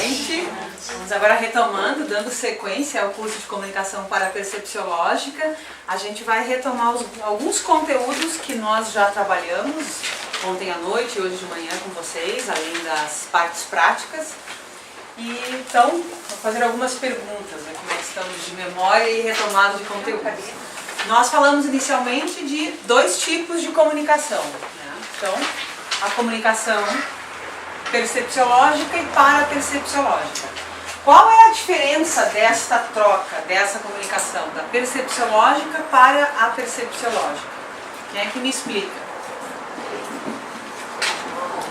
noite. Vamos agora retomando, dando sequência ao curso de comunicação parapercepciológica. A gente vai retomar alguns conteúdos que nós já trabalhamos ontem à noite e hoje de manhã com vocês, além das partes práticas. E então, vou fazer algumas perguntas, né, como é que estamos de memória e retomada de conteúdo. Nós falamos inicialmente de dois tipos de comunicação, né? Então, a comunicação percepciológica e parapercepciológica. Qual é a diferença desta troca, dessa comunicação, da percepciológica para a percepciológica? Quem é que me explica?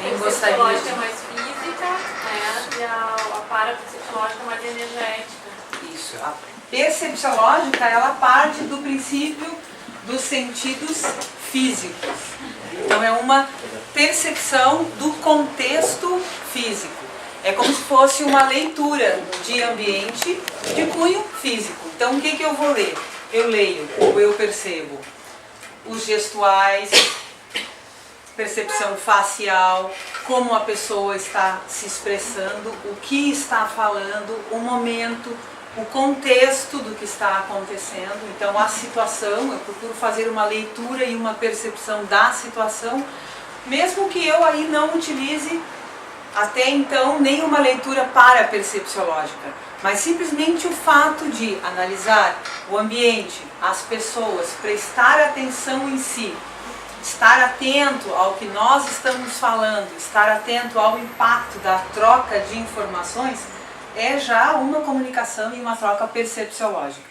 Quem gostaria de... A percepciológica é mais física, né? E a parapercepciológica é mais energética. Isso. A percepciológica, ela parte do princípio dos sentidos físicos. Então é uma percepção do contexto físico. É como se fosse uma leitura de ambiente de cunho físico. Então o que eu vou ler? Eu leio ou eu percebo os gestuais, percepção facial, como a pessoa está se expressando, o que está falando, o momento, o contexto do que está acontecendo. Então a situação, eu procuro fazer uma leitura e uma percepção da situação, mesmo que eu aí não utilize até então nenhuma leitura parapercepciológica, mas simplesmente o fato de analisar o ambiente, as pessoas, prestar atenção em si, estar atento ao que nós estamos falando, estar atento ao impacto da troca de informações, é já uma comunicação e uma troca percepciológica.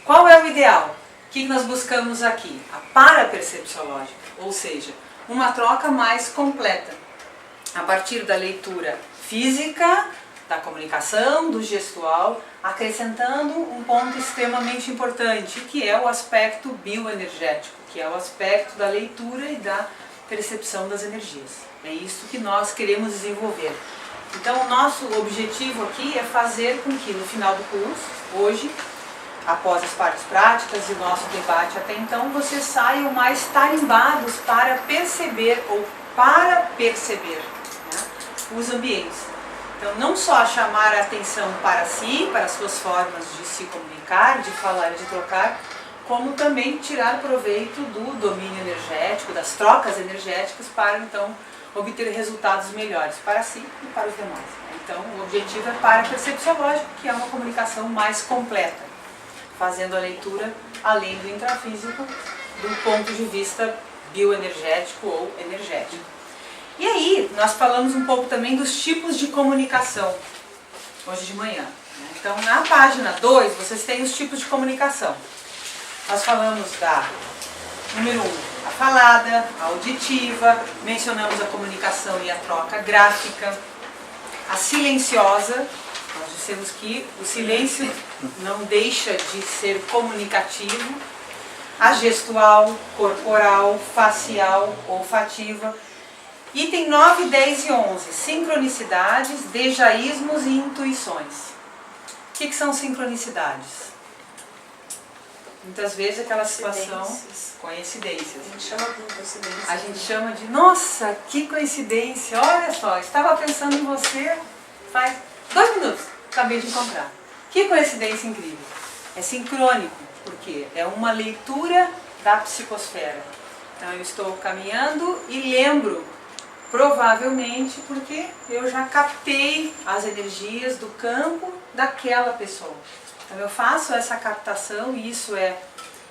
Qual é o ideal? O que nós buscamos aqui? A parapercepciológica, ou seja, uma troca mais completa, a partir da leitura física, da comunicação, do gestual, acrescentando um ponto extremamente importante, que é o aspecto bioenergético, que é o aspecto da leitura e da percepção das energias. É isso que nós queremos desenvolver. Então, o nosso objetivo aqui é fazer com que no final do curso, hoje, após as partes práticas e o nosso debate até então, vocês saiam mais tarimbados para perceber ou para perceber, né, os ambientes. Então, não só chamar a atenção para si, para as suas formas de se comunicar, de falar e de trocar, como também tirar proveito do domínio energético, das trocas energéticas, para então obter resultados melhores para si e para os demais. Então, o objetivo é parapercepciológico, que é uma comunicação mais completa, fazendo a leitura além do intrafísico, do ponto de vista bioenergético ou energético. E aí, nós falamos um pouco também dos tipos de comunicação, hoje de manhã. Então, na página 2, vocês têm os tipos de comunicação. Nós falamos da, número 1, a falada, a auditiva, mencionamos a comunicação e a troca gráfica, a silenciosa. Nós dissemos que o silêncio não deixa de ser comunicativo, a gestual, corporal, facial, olfativa. Item 9, 10 e 11, sincronicidades, dejaísmos e intuições. O que são sincronicidades? Muitas vezes aquela situação, coincidências. A gente chama de coincidência. A gente chama de, nossa, que coincidência, olha só, estava pensando em você faz 2 minutos, acabei de encontrar. Que coincidência incrível. É sincrônico, porque é uma leitura da psicosfera. Então eu estou caminhando e lembro, provavelmente porque eu já captei as energias do campo daquela pessoa. Então eu faço essa captação e isso é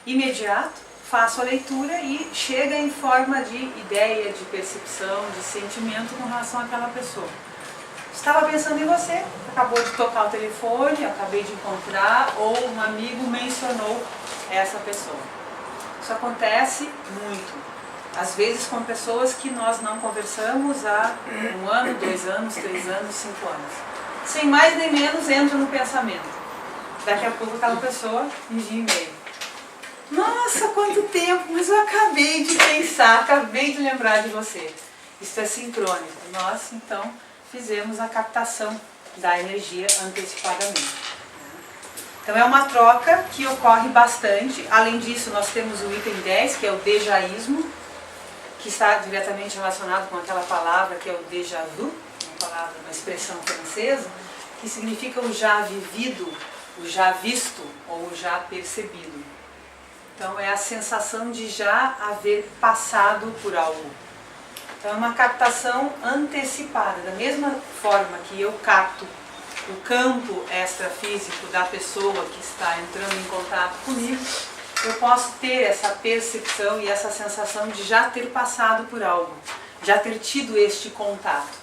imediato, faço a leitura e chega em forma de ideia, de percepção, de sentimento com relação àquela pessoa. Estava pensando em você, acabou de tocar o telefone, acabei de encontrar, ou um amigo mencionou essa pessoa. Isso acontece muito. Às vezes com pessoas que nós não conversamos há 1 ano, 2 anos, 3 anos, 5 anos. Sem mais nem menos, entra no pensamento. Daqui a pouco aquela pessoa envia e-mail. Nossa, quanto tempo, mas eu acabei de pensar, acabei de lembrar de você. Isso é sincrônico. Nós, então, fizemos a captação da energia antecipadamente. Então é uma troca que ocorre bastante. Além disso, nós temos o item 10, que é o dejaísmo, que está diretamente relacionado com aquela palavra que é o déjà vu, uma expressão francesa, que significa o já vivido, o já visto ou o já percebido. Então é a sensação de já haver passado por algo. Então é uma captação antecipada, da mesma forma que eu capto o campo extrafísico da pessoa que está entrando em contato comigo, eu posso ter essa percepção e essa sensação de já ter passado por algo, já ter tido este contato.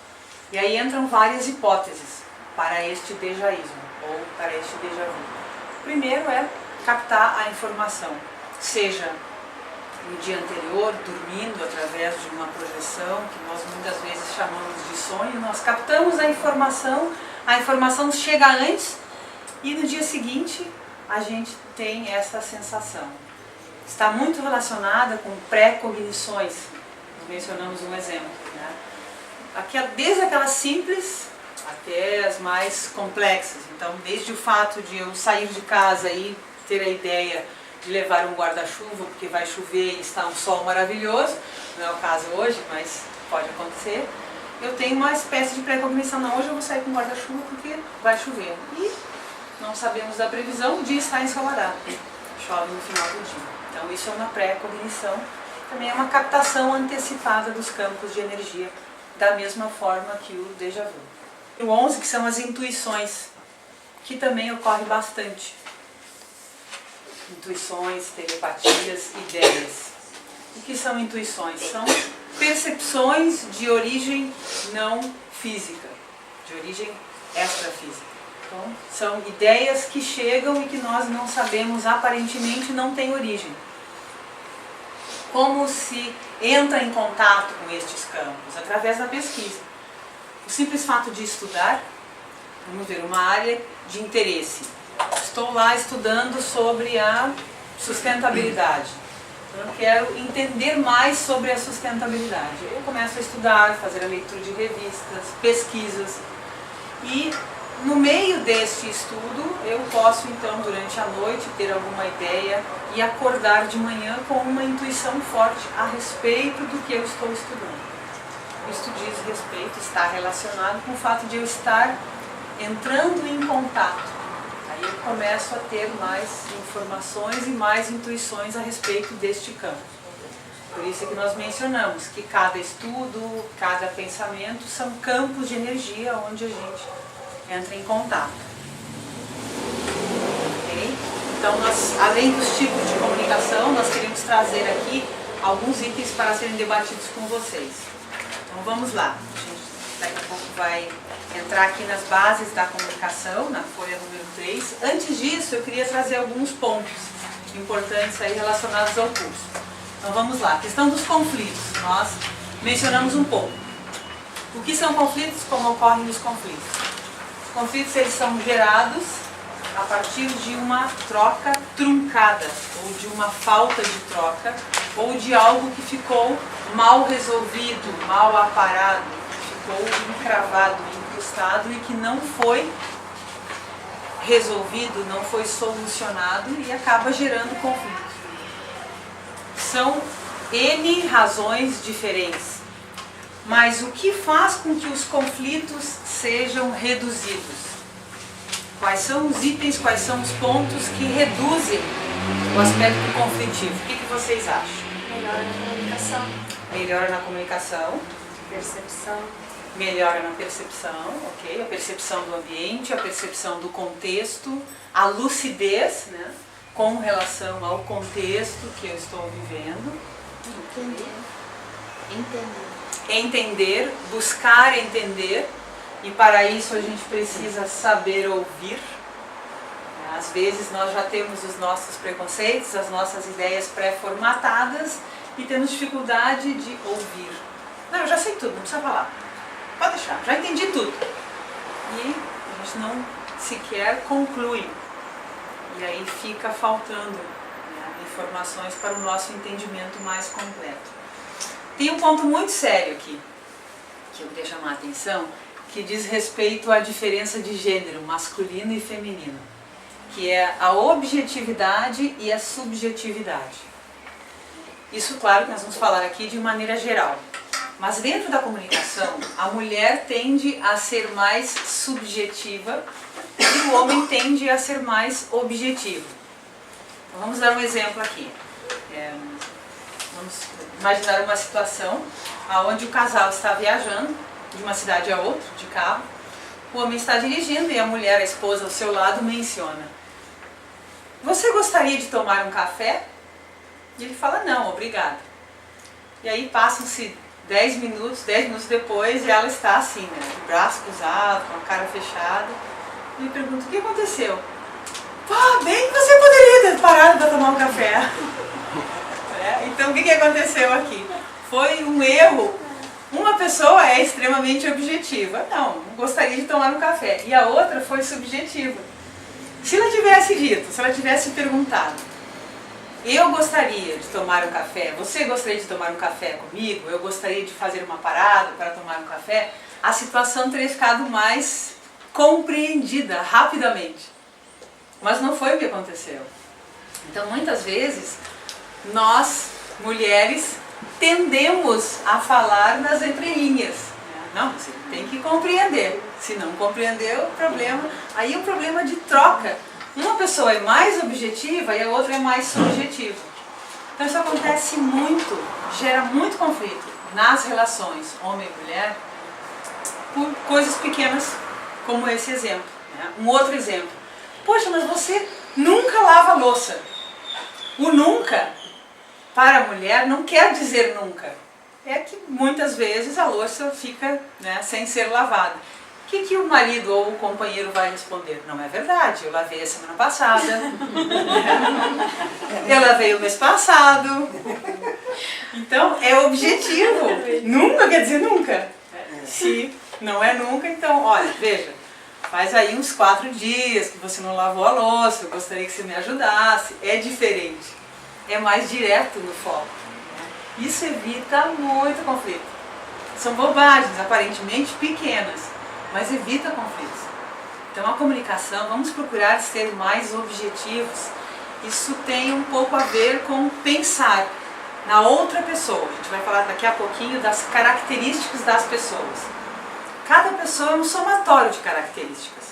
E aí entram várias hipóteses para este dejaísmo, ou para este déjà vu. Primeiro é captar a informação, seja no dia anterior, dormindo através de uma projeção, que nós muitas vezes chamamos de sonho, nós captamos a informação chega antes e no dia seguinte a gente tem essa sensação. Está muito relacionada com pré-cognições, nós mencionamos um exemplo, né? Desde aquelas simples até as mais complexas. Então, desde o fato de eu sair de casa e ter a ideia de levar um guarda-chuva porque vai chover e está um sol maravilhoso, não é o caso hoje, mas pode acontecer, eu tenho uma espécie de pré-cognição. Não, hoje eu vou sair com guarda-chuva porque vai chover. E não sabemos da previsão, o dia está ensolarado, chove no final do dia. Então isso é uma pré-cognição, também é uma captação antecipada dos campos de energia, da mesma forma que o déjà vu. O 11, que são as intuições, que também ocorre bastante. Intuições, telepatias, ideias. O que são intuições? São percepções de origem não física, de origem extrafísica. Então, são ideias que chegam e que nós não sabemos, aparentemente não têm origem. Como se entra em contato com estes campos? Através da pesquisa. O simples fato de estudar, vamos ver, uma área de interesse. Estou lá estudando sobre a sustentabilidade. Eu quero entender mais sobre a sustentabilidade. Eu começo a estudar, fazer a leitura de revistas, pesquisas. E no meio deste estudo, eu posso então, durante a noite, ter alguma ideia e acordar de manhã com uma intuição forte a respeito do que eu estou estudando. Isto diz respeito, está relacionado com o fato de eu estar entrando em contato. Aí eu começo a ter mais informações e mais intuições a respeito deste campo. Por isso é que nós mencionamos que cada estudo, cada pensamento são campos de energia onde a gente entra em contato. Okay? Então, além dos tipos de comunicação, nós queremos trazer aqui alguns itens para serem debatidos com vocês. Então, vamos lá. A gente daqui a pouco vai entrar aqui nas bases da comunicação, na folha número 3. Antes disso, eu queria trazer alguns pontos importantes aí relacionados ao curso. Então, vamos lá. A questão dos conflitos. Nós mencionamos um pouco. O que são conflitos? Como ocorrem os conflitos? Os conflitos, eles são gerados a partir de uma troca truncada, ou de uma falta de troca, ou de algo que ficou mal resolvido, mal aparado, que ficou encravado, incrustado e que não foi resolvido, não foi solucionado e acaba gerando conflito. São N razões diferentes. Mas o que faz com que os conflitos sejam reduzidos? Quais são os itens, quais são os pontos que reduzem o aspecto conflitivo? O que vocês acham? Melhora na comunicação. Melhora na comunicação. Percepção. Melhora na percepção, ok? A percepção do ambiente, a percepção do contexto, a lucidez, né? Com relação ao contexto que eu estou vivendo. Entender, buscar entender, e para isso a gente precisa saber ouvir. Às vezes nós já temos os nossos preconceitos, as nossas ideias pré-formatadas e temos dificuldade de ouvir. Não, eu já sei tudo, não precisa falar. Pode deixar, já entendi tudo. E a gente não sequer conclui. E aí fica faltando, né, informações para o nosso entendimento mais completo. Tem um ponto muito sério aqui, que eu queria chamar a atenção, que diz respeito à diferença de gênero, masculino e feminino, que é a objetividade e a subjetividade. Isso, claro, que nós vamos falar aqui de maneira geral. Mas dentro da comunicação, a mulher tende a ser mais subjetiva e o homem tende a ser mais objetivo. Então, vamos dar um exemplo aqui. Vamos imaginar uma situação onde o casal está viajando de uma cidade a outra, de carro. O homem está dirigindo e a mulher, a esposa ao seu lado, menciona: "Você gostaria de tomar um café?" E ele fala: "Não, obrigado." E aí passam-se 10 minutos depois e ela está assim, né, de braço cruzado, com a cara fechada. E ele pergunta: "O que aconteceu?" "Bem que você poderia ter parado para tomar um café." Então o que aconteceu aqui? Foi um erro. Uma pessoa é extremamente objetiva. Não gostaria de tomar um café. E a outra foi subjetiva. Se ela tivesse dito, se ela tivesse perguntado: "Eu gostaria de tomar um café, você gostaria de tomar um café comigo? Eu gostaria de fazer uma parada para tomar um café", a situação teria ficado mais compreendida rapidamente. Mas não foi o que aconteceu. Então, muitas vezes, nós, mulheres, tendemos a falar nas entrelinhas. Não, você tem que compreender. Se não compreender, o problema... Aí é um problema de troca. Uma pessoa é mais objetiva e a outra é mais subjetiva. Então isso acontece muito, gera muito conflito nas relações homem e mulher por coisas pequenas como esse exemplo. Um outro exemplo: "Poxa, mas você nunca lava a louça." O nunca, para a mulher, não quer dizer nunca. É que muitas vezes a louça fica, né, sem ser lavada. O que o marido ou o companheiro vai responder? "Não é verdade, eu lavei a semana passada." "Eu lavei o mês passado." Então é objetivo. Nunca quer dizer nunca. Se não é nunca, então, olha, veja, faz aí uns 4 dias que você não lavou a louça, eu gostaria que você me ajudasse. É diferente, é mais direto no foco. Isso evita muito conflito. São bobagens aparentemente pequenas, mas evita conflitos. Então a comunicação, vamos procurar ser mais objetivos. Isso tem um pouco a ver com pensar na outra pessoa. A gente vai falar daqui a pouquinho das características das pessoas. Cada pessoa é um somatório de características.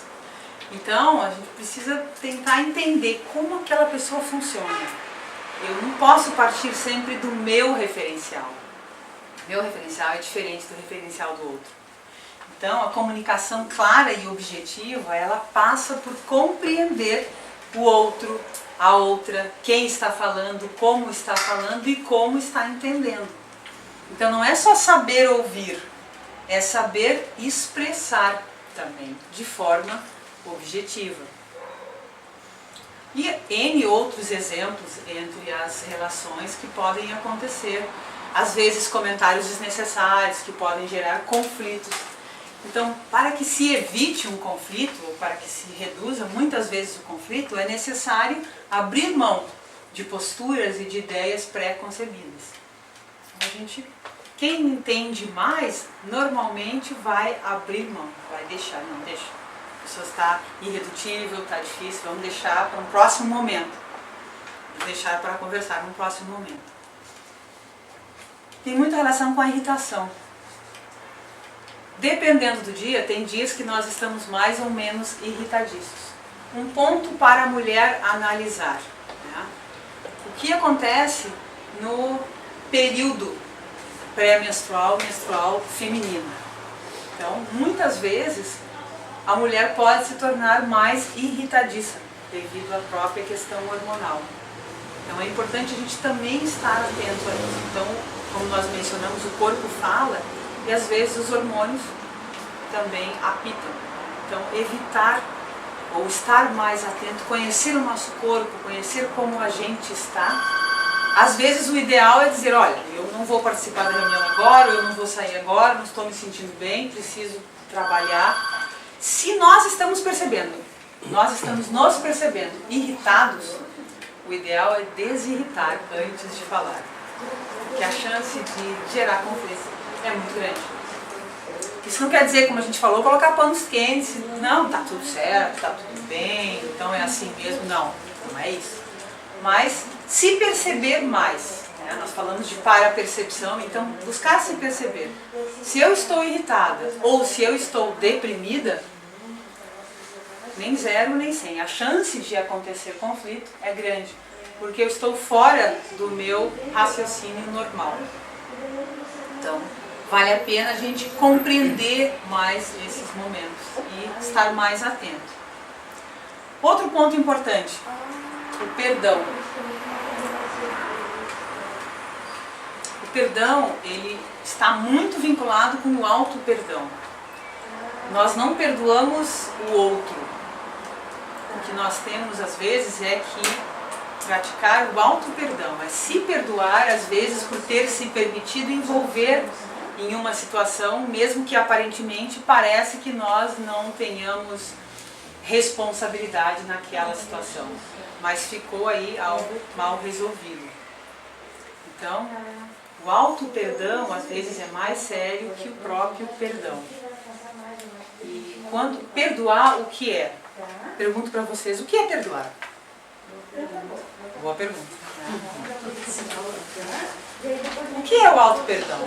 Então a gente precisa tentar entender como aquela pessoa funciona. Eu não posso partir sempre do meu referencial. Meu referencial é diferente do referencial do outro. Então, a comunicação clara e objetiva, ela passa por compreender o outro, a outra, quem está falando, como está falando e como está entendendo. Então, não é só saber ouvir, é saber expressar também, de forma objetiva. E N outros exemplos entre as relações que podem acontecer. Às vezes comentários desnecessários que podem gerar conflitos. Então, para que se evite um conflito, ou para que se reduza muitas vezes o conflito, é necessário abrir mão de posturas e de ideias pré-concebidas. Quem entende mais, normalmente vai abrir mão, vai deixar, não deixa. A pessoa está irredutível, está difícil, vamos deixar para um próximo momento. Vamos deixar para conversar num próximo momento. Tem muita relação com a irritação. Dependendo do dia, tem dias que nós estamos mais ou menos irritadiços. Um ponto para a mulher analisar, né? O que acontece no período pré-menstrual, menstrual feminino. Então, muitas vezes, a mulher pode se tornar mais irritadiça devido à própria questão hormonal. Então, é importante a gente também estar atento a isso. Então, como nós mencionamos, o corpo fala e às vezes os hormônios também apitam. Então, evitar ou estar mais atento, conhecer o nosso corpo, conhecer como a gente está. Às vezes o ideal é dizer: olha, eu não vou participar da reunião agora, eu não vou sair agora, não estou me sentindo bem, preciso trabalhar. Se nós estamos percebendo, nós estamos nos percebendo irritados, o ideal é desirritar antes de falar. Porque a chance de gerar conflito é muito grande. Isso não quer dizer, como a gente falou, colocar panos quentes. Não, tá tudo certo, tá tudo bem, então é assim mesmo. Não, não é isso. Mas se perceber mais, né? Nós falamos de para-percepção, então buscar se perceber. Se eu estou irritada ou se eu estou deprimida, nem 0 nem 100. A chance de acontecer conflito é grande, porque eu estou fora do meu raciocínio normal. Então, vale a pena a gente compreender mais esses momentos e estar mais atento. Outro ponto importante, o perdão. O perdão, ele está muito vinculado com o auto-perdão. Nós não perdoamos o outro. O que nós temos, às vezes, é que praticar o auto-perdão, é se perdoar, às vezes, por ter se permitido envolver em uma situação, mesmo que aparentemente pareça que nós não tenhamos responsabilidade naquela situação, mas ficou aí algo mal resolvido. Então, o auto-perdão, às vezes, é mais sério que o próprio perdão. E quando perdoar, o que é? Pergunto para vocês, o que é perdoar? Boa pergunta. O que é o auto-perdão?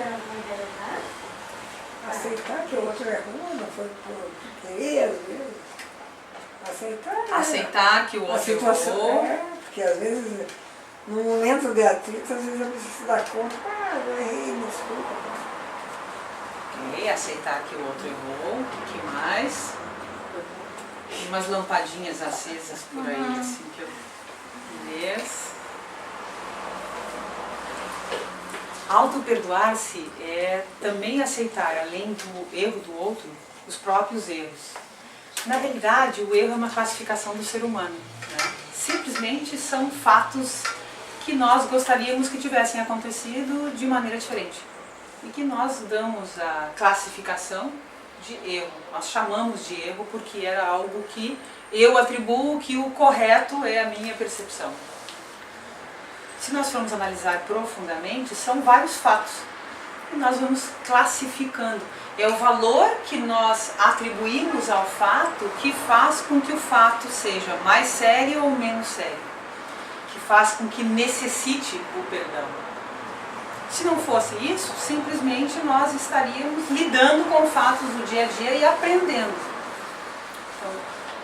Aceitar que o outro errou, não foi por querer, às vezes. Aceitar que o outro errou. Porque às vezes, no momento de atrito, às vezes a pessoa se dá conta, eu errei, me desculpa. Ok, aceitar que o outro errou. O que mais? Tem umas lampadinhas acesas por aí, assim, que eu... Auto-perdoar-se é também aceitar, além do erro do outro, os próprios erros. Na realidade, o erro é uma classificação do ser humano, né? Simplesmente são fatos que nós gostaríamos que tivessem acontecido de maneira diferente. E que nós damos a classificação de erro. Nós chamamos de erro porque era algo que eu atribuo que o correto é a minha percepção. Se nós formos analisar profundamente, são vários fatos e nós vamos classificando. É o valor que nós atribuímos ao fato que faz com que o fato seja mais sério ou menos sério, que faz com que necessite o perdão. Se não fosse isso, simplesmente nós estaríamos lidando com fatos do dia a dia e aprendendo. Então,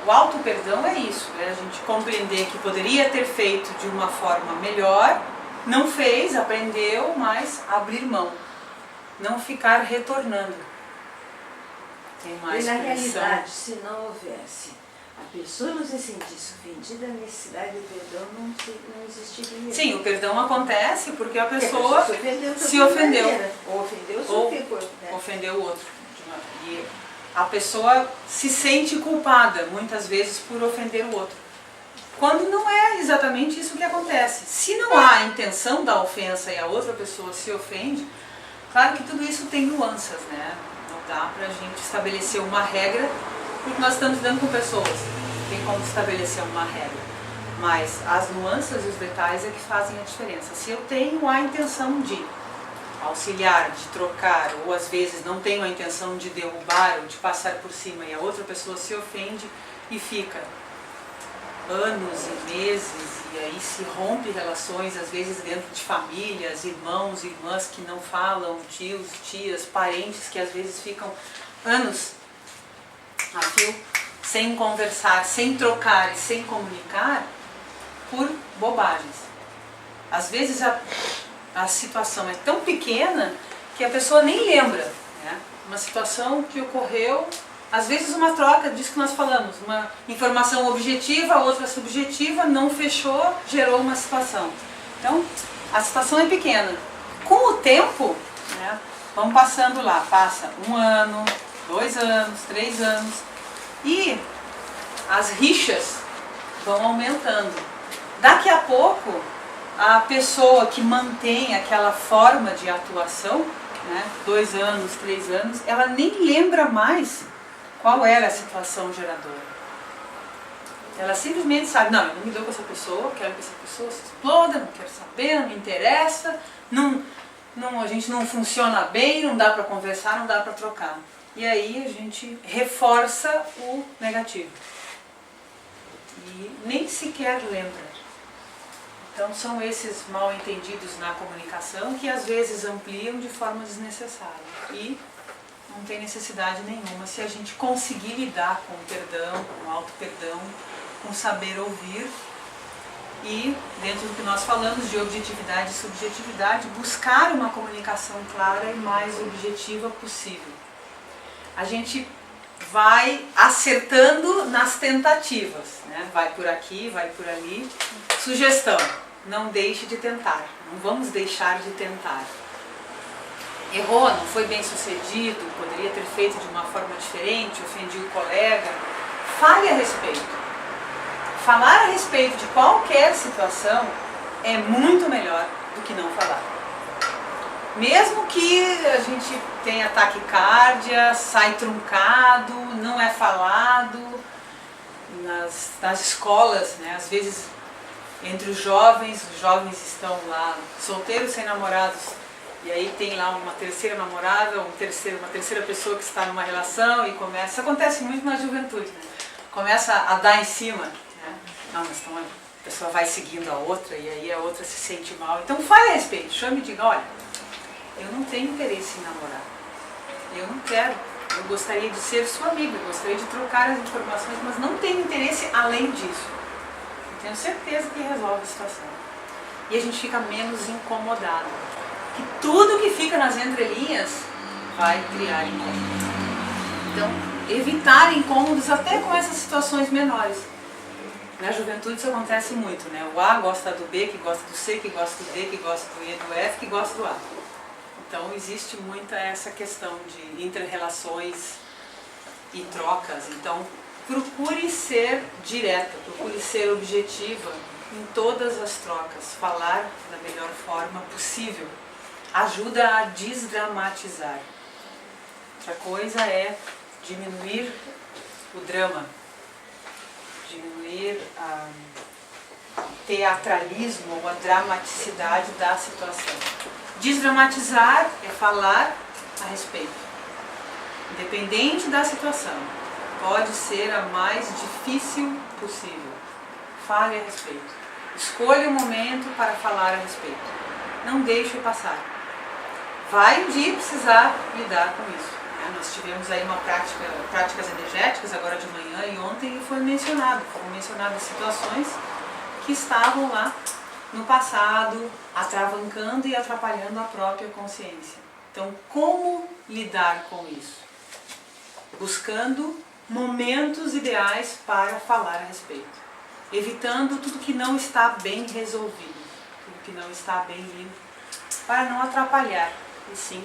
o auto-perdão é isso, é a gente compreender que poderia ter feito de uma forma melhor, não fez, aprendeu, mas abrir mão, não ficar retornando. Tem mais e na permissão. realidade, se não houvesse a pessoa não se sentisse ofendida, a necessidade do perdão não existiria. Sim, o perdão acontece porque a pessoa se ofendeu. Ou ofendeu Ou ofendeu o outro. E a pessoa se sente culpada, muitas vezes, por ofender o outro. Quando não é exatamente isso que acontece. Se não há a intenção da ofensa e a outra pessoa se ofende, claro que tudo isso tem nuances, né? Não dá pra gente estabelecer uma regra, porque nós estamos lidando com pessoas. Tem como estabelecer uma regra. Mas as nuances e os detalhes é que fazem a diferença. Se eu tenho a intenção de auxiliar, de trocar, ou às vezes não tenho a intenção de derrubar ou de passar por cima e a outra pessoa se ofende e fica anos e meses e aí se rompe relações, às vezes dentro de famílias, irmãos, irmãs que não falam, tios, tias, parentes que às vezes ficam anos a fio sem conversar, sem trocar e sem comunicar por bobagens. Às vezes a situação é tão pequena que a pessoa nem lembra, né? Uma situação que ocorreu, às vezes uma troca disso que nós falamos, uma informação objetiva, outra subjetiva, não fechou, gerou uma situação. Então, a situação é pequena. Com o tempo, né, vamos passando lá, passa 1 ano, 2 anos, 3 anos, e as rixas vão aumentando. Daqui a pouco, a pessoa que mantém aquela forma de atuação, né, 2 anos, 3 anos, ela nem lembra mais qual era a situação geradora. Ela simplesmente sabe, não, eu não me dou com essa pessoa, quero que essa pessoa se exploda, não quero saber, não me interessa, a gente não funciona bem, não dá para conversar, não dá para trocar. E aí a gente reforça o negativo. E nem sequer lembra. Então são esses mal entendidos na comunicação que às vezes ampliam de forma desnecessária e não tem necessidade nenhuma se a gente conseguir lidar com o perdão, com o auto-perdão, com saber ouvir e, dentro do que nós falamos de objetividade e subjetividade, buscar uma comunicação clara e mais objetiva possível. A gente vai acertando nas tentativas, né? Vai por aqui, vai por ali. Sugestão, não deixe de tentar, não vamos deixar de tentar. Errou, não foi bem sucedido, poderia ter feito de uma forma diferente, ofendi o colega, fale a respeito. Falar a respeito de qualquer situação é muito melhor do que não falar. Mesmo que a gente tenha taquicárdia, sai truncado, não é falado, nas escolas, né, às vezes entre os jovens estão lá solteiros sem namorados, e aí tem lá uma terceira namorada, uma terceira pessoa que está numa relação e começa, isso acontece muito na juventude, né? Começa a dar em cima, né? Não, mas então a pessoa vai seguindo a outra e aí a outra se sente mal. Então fale a respeito, chame e diga, olha, eu não tenho interesse em namorar, eu não quero, eu gostaria de ser sua amiga, eu gostaria de trocar as informações, mas não tenho interesse além disso. Eu tenho certeza que resolve a situação. E a gente fica menos incomodado. Que tudo que fica nas entrelinhas vai criar incômodo. Então, evitar incômodos até com essas situações menores. Na juventude isso acontece muito, né? O A gosta do B, que gosta do C, que gosta do D, que gosta do E, do F, que gosta do A. Então existe muita essa questão de inter-relações e trocas. Então procure ser direta, procure ser objetiva em todas as trocas, falar da melhor forma possível. Ajuda a desdramatizar. Outra coisa é diminuir o drama, diminuir o teatralismo ou a dramaticidade da situação. Desdramatizar é falar a respeito, independente da situação. Pode ser a mais difícil possível. Fale a respeito. Escolha o momento para falar a respeito. Não deixe passar. Vai um dia precisar lidar com isso. Nós tivemos aí uma práticas energéticas agora de manhã e ontem e foram mencionadas situações que estavam lá no passado, atravancando e atrapalhando a própria consciência. Então, como lidar com isso? Buscando momentos ideais para falar a respeito. Evitando tudo que não está bem resolvido, tudo que não está bem limpo, para não atrapalhar, e sim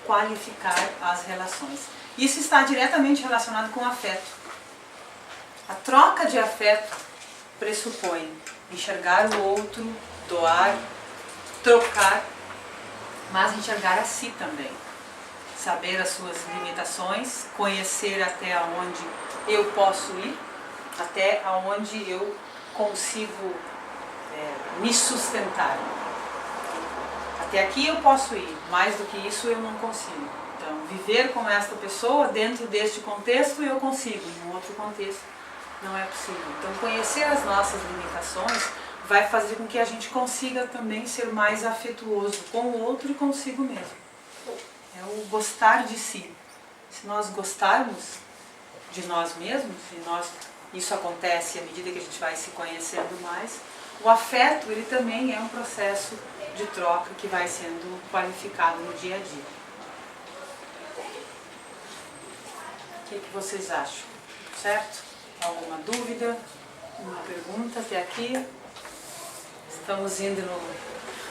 qualificar as relações. Isso está diretamente relacionado com o afeto. A troca de afeto pressupõe enxergar o outro, doar, trocar, mas enxergar a si também. Saber as suas limitações, conhecer até onde eu posso ir, até onde eu consigo me sustentar. Até aqui eu posso ir, mais do que isso eu não consigo. Então, viver com esta pessoa dentro deste contexto eu consigo, em um outro contexto não é possível. Então, conhecer as nossas limitações vai fazer com que a gente consiga também ser mais afetuoso com o outro e consigo mesmo. É o gostar de si. Se nós gostarmos de nós mesmos, isso acontece à medida que a gente vai se conhecendo mais, o afeto ele também é um processo de troca que vai sendo qualificado no dia a dia. O que vocês acham? Certo? Alguma dúvida? Uma pergunta até aqui? Estamos indo no...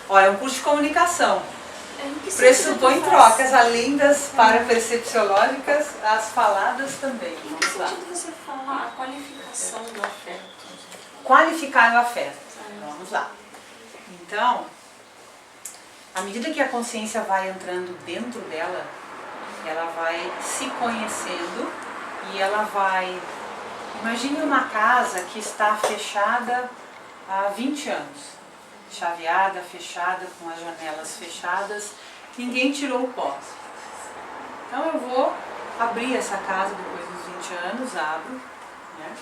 Olha, é um curso de comunicação. Pressupõe trocas, além das parapercepciológicas, as faladas também. Vamos lá. Que você fala a qualificação do afeto? Qualificar o afeto. Vamos lá. Então, à medida que a consciência vai entrando dentro dela, ela vai se conhecendo e ela vai... Imagine uma casa que está fechada há 20 anos. Chaveada, fechada, com as janelas fechadas, ninguém tirou o pó. Então eu vou abrir essa casa depois dos 20 anos, abro, né?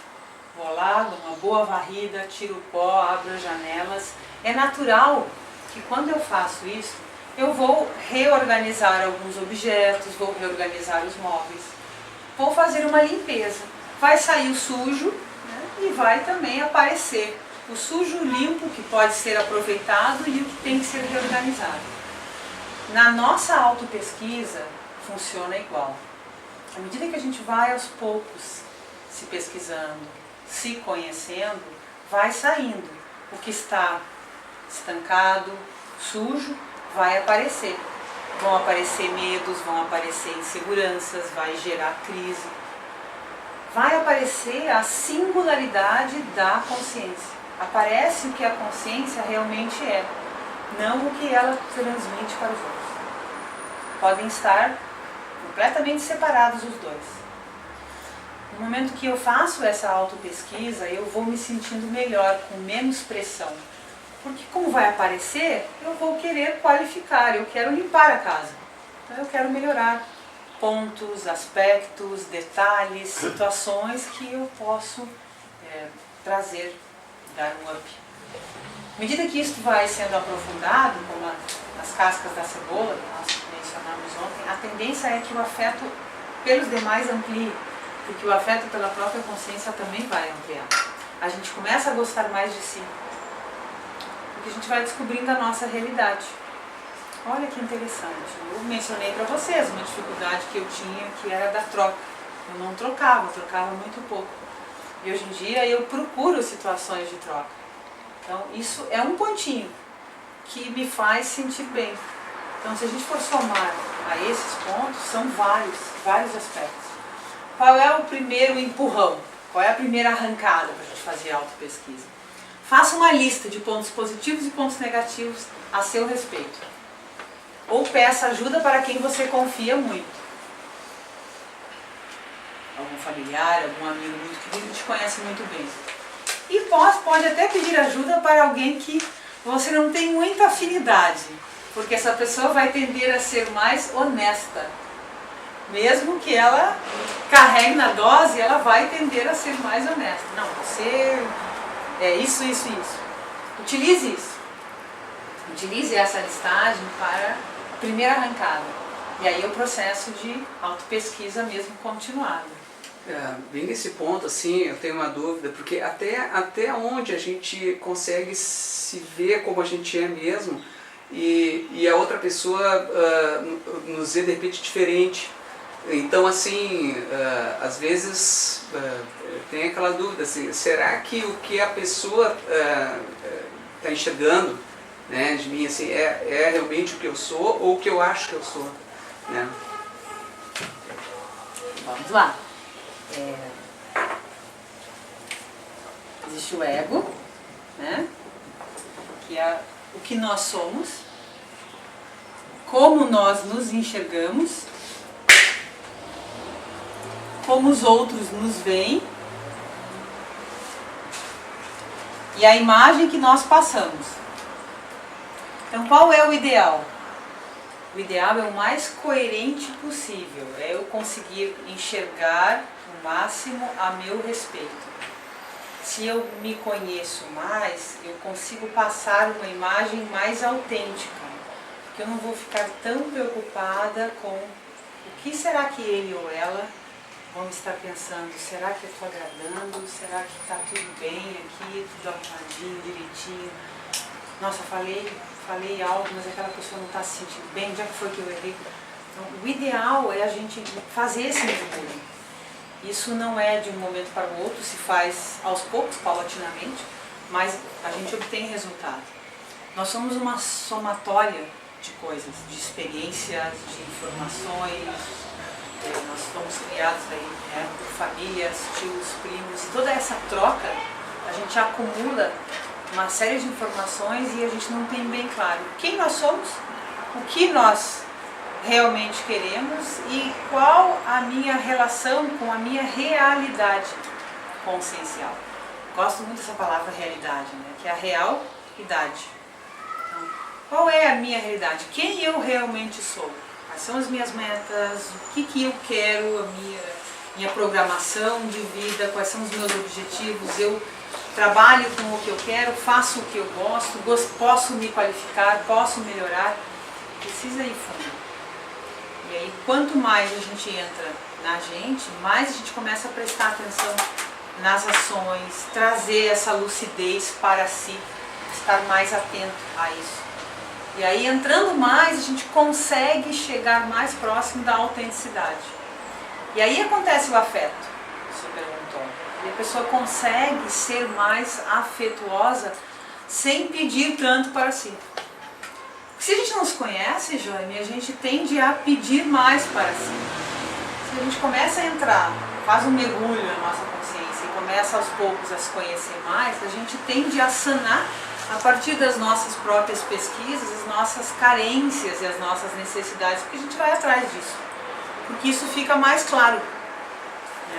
Vou lá, água, uma boa varrida, tiro o pó, abro as janelas. É natural que quando eu faço isso, eu vou reorganizar alguns objetos, vou reorganizar os móveis, vou fazer uma limpeza. Vai sair o sujo, né, e vai também aparecer o sujo limpo que pode ser aproveitado e o que tem que ser reorganizado. Na nossa autopesquisa funciona igual. À medida que a gente vai aos poucos se pesquisando, se conhecendo, vai saindo. O que está estancado, sujo, vai aparecer. Vão aparecer medos, vão aparecer inseguranças, vai gerar crise. Vai aparecer a singularidade da consciência. Aparece o que a consciência realmente é, não o que ela transmite para os outros. Podem estar completamente separados os dois. No momento que eu faço essa autopesquisa, eu vou me sentindo melhor, com menos pressão. Porque como vai aparecer, eu vou querer qualificar, eu quero limpar a casa. Então eu quero melhorar pontos, aspectos, detalhes, situações que eu posso trazer, dar um up. À medida que isso vai sendo aprofundado, como as cascas da cebola, que nós mencionamos ontem, a tendência é que o afeto pelos demais amplie, porque o afeto pela própria consciência também vai ampliar. A gente começa a gostar mais de si, porque a gente vai descobrindo a nossa realidade. Olha que interessante, eu mencionei para vocês uma dificuldade que eu tinha, que era da troca. Eu não trocava, eu trocava muito pouco. E hoje em dia eu procuro situações de troca. Então isso é um pontinho que me faz sentir bem. Então se a gente for somar a esses pontos, são vários aspectos. Qual é o primeiro empurrão? Qual é a primeira arrancada para a gente fazer autopesquisa? Faça uma lista de pontos positivos e pontos negativos a seu respeito. Ou peça ajuda para quem você confia muito. Algum familiar, algum amigo muito querido que te conhece muito bem. E pode até pedir ajuda para alguém que você não tem muita afinidade, porque essa pessoa vai tender a ser mais honesta. Mesmo que ela carregue na dose, ela vai tender a ser mais honesta. Não, você é isso. Utilize isso. Utilize essa listagem para a primeira arrancada. E aí o processo de autopesquisa mesmo continuado. Bem nesse ponto, assim, eu tenho uma dúvida, porque até onde a gente consegue se ver como a gente é mesmo e a outra pessoa nos vê de repente diferente. Então, assim, às vezes tem aquela dúvida, assim, será que o que a pessoa está enxergando, né, de mim, assim, é realmente o que eu sou ou o que eu acho que eu sou, né? Vamos lá. Existe o ego, né, que é o que nós somos, como nós nos enxergamos, como os outros nos veem e a imagem que nós passamos. Então, qual é o ideal? O ideal é o mais coerente possível, é eu conseguir enxergar o máximo a meu respeito. Se eu me conheço mais, eu consigo passar uma imagem mais autêntica, porque eu não vou ficar tão preocupada com o que será que ele ou ela vão estar pensando. Será que eu estou agradando? Será que está tudo bem aqui, tudo arrumadinho, direitinho? Nossa, falei algo, mas aquela pessoa não está se sentindo bem, já que foi que eu errei. Então, o ideal é a gente fazer esse mergulho. Isso não é de um momento para o outro, se faz aos poucos, paulatinamente, mas a gente obtém resultado. Nós somos uma somatória de coisas, de experiências, de informações. Nós fomos criados aí, né, por famílias, tios, primos, e toda essa troca, a gente acumula uma série de informações e a gente não tem bem claro quem nós somos, o que nós realmente queremos e qual a minha relação com a minha realidade consciencial. Gosto muito dessa palavra realidade, né? Que é a real idade. Então, qual é a minha realidade? Quem eu realmente sou? Quais são as minhas metas? O que eu quero? minha programação de vida, quais são os meus objetivos, eu trabalho com o que eu quero, faço o que eu gosto, posso me qualificar, posso melhorar, precisa ir fundo. E aí, quanto mais a gente entra na gente, mais a gente começa a prestar atenção nas ações, trazer essa lucidez para si, estar mais atento a isso. E aí, entrando mais, a gente consegue chegar mais próximo da autenticidade. E aí acontece o afeto, você perguntou. E a pessoa consegue ser mais afetuosa sem pedir tanto para si. Se a gente não se conhece, Jane, a gente tende a pedir mais para si. Se a gente começa a entrar, faz um mergulho na nossa consciência e começa aos poucos a se conhecer mais, a gente tende a sanar, a partir das nossas próprias pesquisas, as nossas carências e as nossas necessidades, porque a gente vai atrás disso. Porque isso fica mais claro.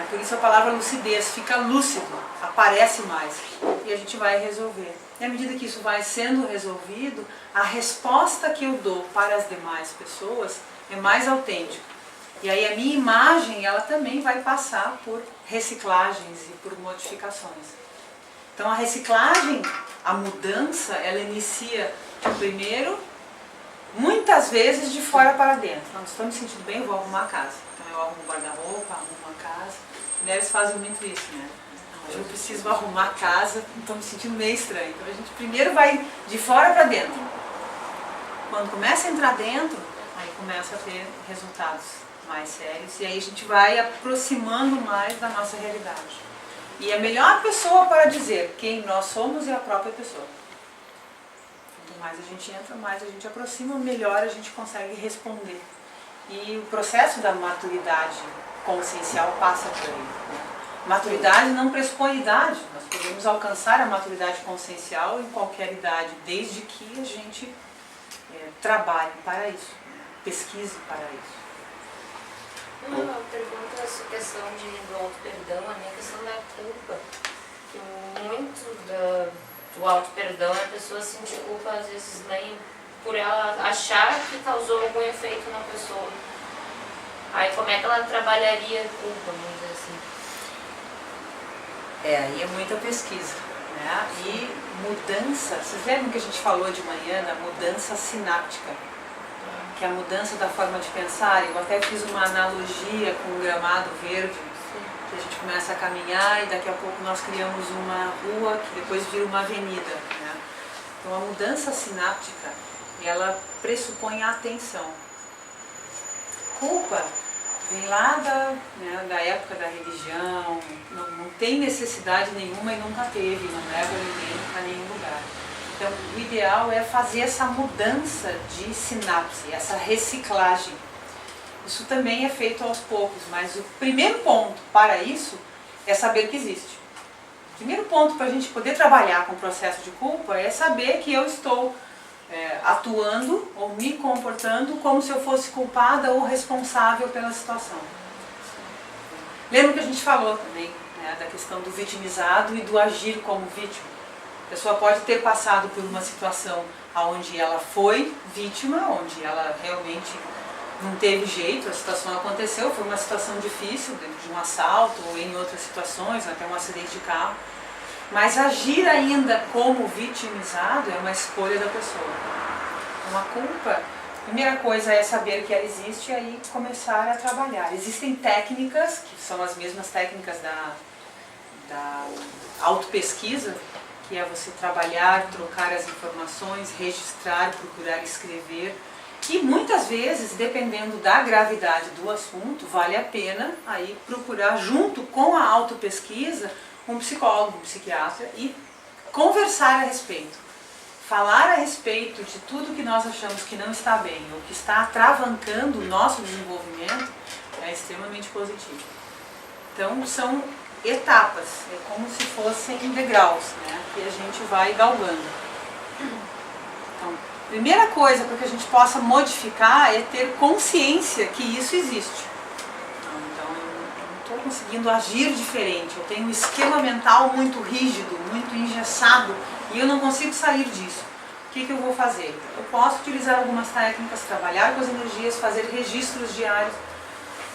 Por isso a palavra lucidez, fica lúcido, aparece mais e a gente vai resolver. E à medida que isso vai sendo resolvido, a resposta que eu dou para as demais pessoas é mais autêntica. E aí a minha imagem, ela também vai passar por reciclagens e por modificações. Então a reciclagem, a mudança, ela inicia primeiro, muitas vezes de fora para dentro. Não estou me sentindo bem, eu vou arrumar a casa. Então eu arrumo o guarda-roupa, arrumo a casa. Mulheres fazem muito isso, né? Hoje eu preciso arrumar a casa, estou me sentindo meio estranho. Então a gente primeiro vai de fora para dentro. Quando começa a entrar dentro, aí começa a ter resultados mais sérios. E aí a gente vai aproximando mais da nossa realidade. E a melhor pessoa para dizer quem nós somos é a própria pessoa. Quanto mais a gente entra, mais a gente aproxima, melhor a gente consegue responder. E o processo da maturidade consciencial passa por aí. Maturidade não pressupõe idade. Nós podemos alcançar a maturidade consciencial em qualquer idade, desde que a gente trabalhe para isso, pesquise para isso. Uma pergunta essa questão do auto-perdão, a minha questão da culpa. Que muito do auto-perdão a pessoa sentir culpa, às vezes, nem por ela achar que causou algum efeito na pessoa. Aí como é que ela trabalharia a culpa, vamos dizer assim? Aí é muita pesquisa, né? E mudança, vocês lembram que a gente falou de manhã da mudança sináptica? Que é a mudança da forma de pensar. Eu até fiz uma analogia com o gramado verde, que a gente começa a caminhar e daqui a pouco nós criamos uma rua que depois vira uma avenida, né? Então a mudança sináptica, ela pressupõe a atenção. Culpa vem lá da época da religião, não tem necessidade nenhuma e nunca teve, não leva ninguém para nenhum lugar. Então, o ideal é fazer essa mudança de sinapse, essa reciclagem. Isso também é feito aos poucos, mas o primeiro ponto para isso é saber que existe. O primeiro ponto para a gente poder trabalhar com o processo de culpa é saber que eu estou atuando ou me comportando como se eu fosse culpada ou responsável pela situação. Lembra que a gente falou também, né, da questão do vitimizado e do agir como vítima? A pessoa pode ter passado por uma situação onde ela foi vítima, onde ela realmente não teve jeito, a situação aconteceu, foi uma situação difícil, dentro de um assalto ou em outras situações, até um acidente de carro. Mas agir ainda como vitimizado é uma escolha da pessoa. Uma culpa, a primeira coisa é saber que ela existe e aí começar a trabalhar. Existem técnicas, que são as mesmas técnicas da autopesquisa, que é você trabalhar, trocar as informações, registrar, procurar escrever. E muitas vezes, dependendo da gravidade do assunto, vale a pena aí procurar, junto com a autopesquisa, um psicólogo, um psiquiatra e conversar a respeito. Falar a respeito de tudo que nós achamos que não está bem ou que está atravancando o nosso desenvolvimento é extremamente positivo. Então, são etapas, é como se fossem degraus, né, que a gente vai galgando. Então, primeira coisa para que a gente possa modificar é ter consciência que isso existe. Então, eu não estou conseguindo agir diferente, eu tenho um esquema mental muito rígido, muito engessado e eu não consigo sair disso. O que eu vou fazer? Eu posso utilizar algumas técnicas, trabalhar com as energias, fazer registros diários.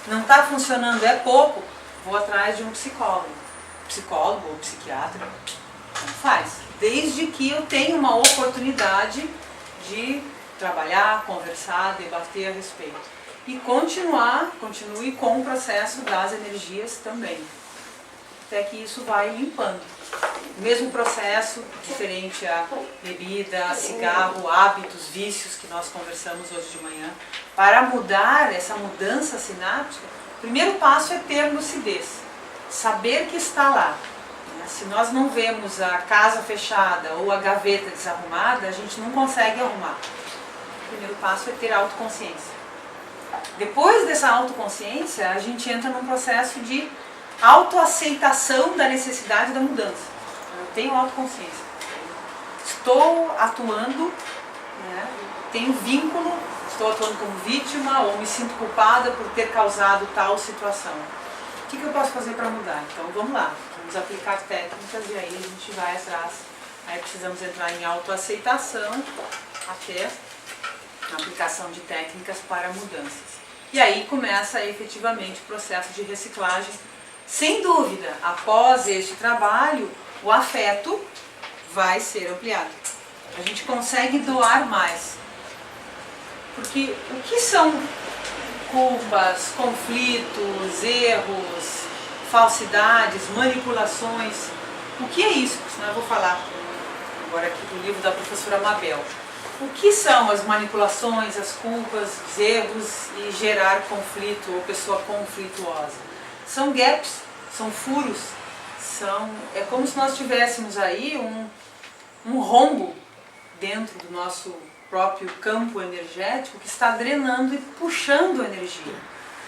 Não está funcionando, é pouco. vou atrás de um psicólogo ou psiquiatra, não faz. Desde que eu tenha uma oportunidade de trabalhar, conversar, debater a respeito. E continue com o processo das energias também. Até que isso vai limpando. O mesmo processo, diferente a bebida, cigarro, hábitos, vícios que nós conversamos hoje de manhã. Para mudar essa mudança sináptica, o primeiro passo é ter lucidez. Saber que está lá. Se nós não vemos a casa fechada ou a gaveta desarrumada, a gente não consegue arrumar. O primeiro passo é ter autoconsciência. Depois dessa autoconsciência, a gente entra num processo de autoaceitação da necessidade da mudança. Eu tenho autoconsciência. Estou atuando, né, tenho vínculo, estou atuando como vítima ou me sinto culpada por ter causado tal situação. O que eu posso fazer para mudar? Então vamos lá, vamos aplicar técnicas e aí a gente vai atrás. Aí precisamos entrar em autoaceitação até a aplicação de técnicas para mudanças. E aí começa efetivamente o processo de reciclagem. Sem dúvida, após este trabalho, o afeto vai ser ampliado. A gente consegue doar mais. Porque o que são culpas, conflitos, erros, falsidades, manipulações? O que é isso? Senão eu vou falar agora aqui do livro da professora Mabel. O que são as manipulações, as culpas, os erros e gerar conflito ou pessoa conflituosa? São gaps, são furos, é como se nós tivéssemos aí um rombo dentro do nosso próprio campo energético que está drenando e puxando energia.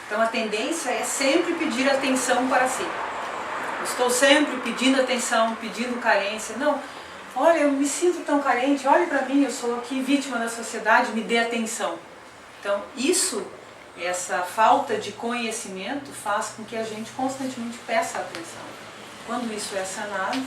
Então a tendência é sempre pedir atenção para si. Eu estou sempre pedindo atenção, pedindo carência. Não, olha, eu me sinto tão carente, olhe para mim, eu sou aqui vítima da sociedade, me dê atenção. Então essa falta de conhecimento faz com que a gente constantemente peça atenção. Quando isso é sanado,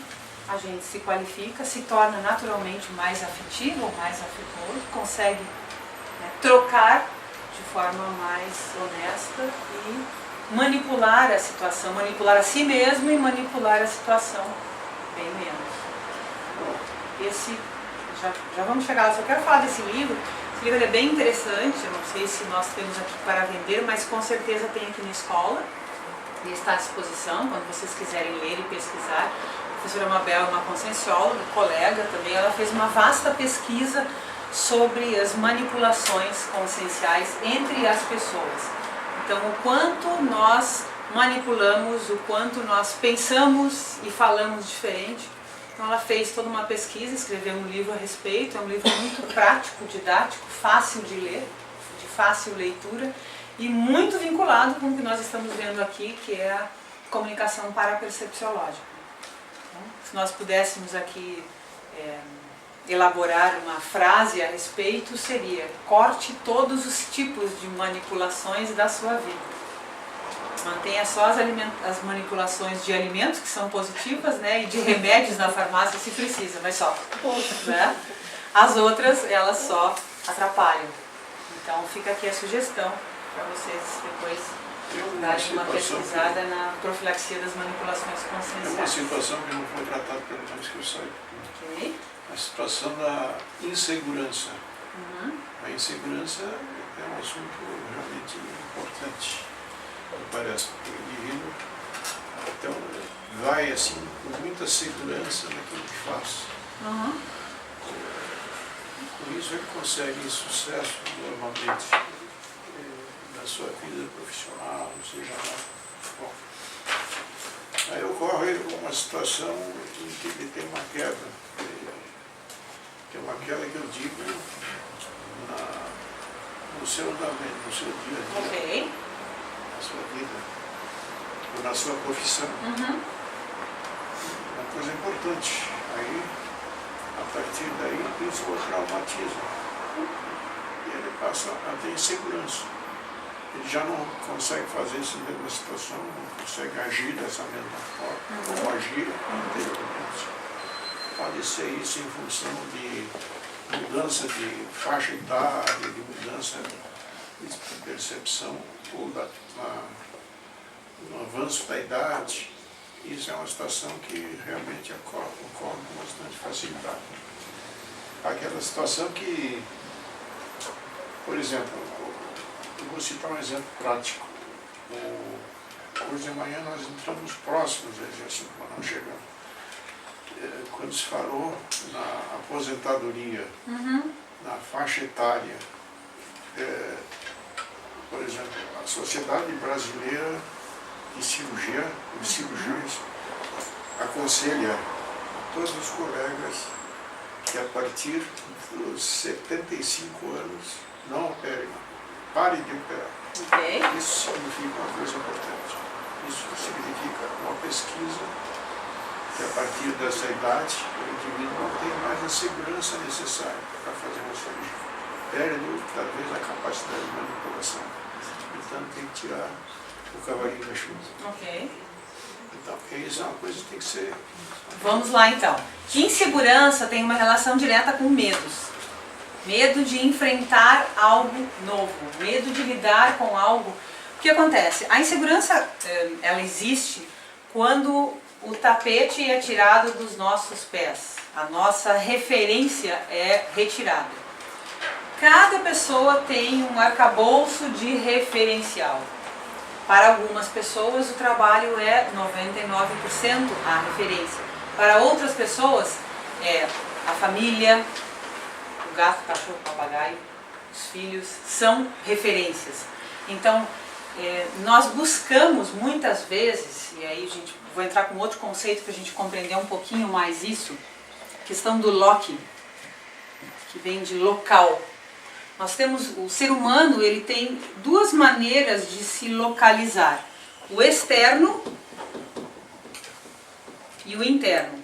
a gente se qualifica, se torna naturalmente mais afetivo ou mais afetuoso, consegue, né, trocar de forma mais honesta e manipular a situação, manipular a si mesmo e manipular a situação bem menos. Já vamos chegar lá, só quero falar desse livro. Esse livro é bem interessante, eu não sei se nós temos aqui para vender, mas com certeza tem aqui na escola. Ele está à disposição, quando vocês quiserem ler e pesquisar. A professora Mabel é uma consciencióloga, colega também, ela fez uma vasta pesquisa sobre as manipulações conscienciais entre as pessoas. Então, o quanto nós manipulamos, o quanto nós pensamos e falamos diferente. Então, ela fez toda uma pesquisa, escreveu um livro a respeito, é um livro muito prático, didático, fácil de ler, de fácil leitura e muito vinculado com o que nós estamos vendo aqui, que é a comunicação parapercepciológica. Então, se nós pudéssemos aqui elaborar uma frase a respeito, seria: corte todos os tipos de manipulações da sua vida. Mantenha só as manipulações de alimentos, que são positivas, né, e de remédios na farmácia se precisa, mas só. Né? As outras, elas só atrapalham. Então fica aqui a sugestão para vocês depois darem uma pesquisada na profilaxia das manipulações conscienciais. É uma situação que não foi tratada pelo menos que eu saiba. Ok. A situação da insegurança. Uhum. A insegurança é um assunto realmente importante, me parece, porque o indivíduo então, vai assim com muita segurança naquilo que faz. Uhum. Com isso ele consegue sucesso normalmente na sua vida profissional, ou seja lá. Bom, aí ocorre uma situação em que ele tem uma queda, que é uma queda que eu digo no seu andamento, no seu dia a dia, Ok. na sua vida, ou na sua profissão. Uhum. Uma coisa importante. Aí, a partir daí, isso o traumatismo. E ele passa a ter insegurança. Ele já não consegue fazer essa mesma situação, não consegue agir dessa mesma forma, como agia anteriormente. Pode ser isso em função de mudança de faixa etária, de mudança de percepção ou no avanço da idade, isso é uma situação que realmente ocorre com bastante facilidade. Aquela situação que, por exemplo, eu vou citar um exemplo prático. Hoje de manhã nós entramos próximos do exército, mas não chegamos. Quando se falou na aposentadoria, na faixa etária, por exemplo, a Sociedade Brasileira de Cirurgiões aconselha a todos os colegas que a partir dos 75 anos não operem, parem de operar. Ok. Isso significa uma coisa importante. Isso significa uma pesquisa que a partir dessa idade o indivíduo não tem mais a segurança necessária para fazer uma cirurgia. Perde talvez a capacidade de manipulação. Então tem que tirar o cavalinho da chuva. Ok. Então, isso é uma coisa que tem que ser... Vamos lá então. Insegurança tem uma relação direta com medos. Medo de enfrentar algo novo, medo de lidar com algo. O que acontece? A insegurança, ela existe quando o tapete é tirado dos nossos pés. A nossa referência é retirada. Cada pessoa tem um arcabouço de referencial. Para algumas pessoas o trabalho é 99% a referência. Para outras pessoas é a família, o gato, o cachorro, o papagaio, os filhos são referências. Então, nós buscamos muitas vezes, e aí vou entrar com outro conceito para a gente compreender um pouquinho mais isso, a questão do loci, que vem de local. Nós temos, o ser humano, ele tem duas maneiras de se localizar: o externo e o interno.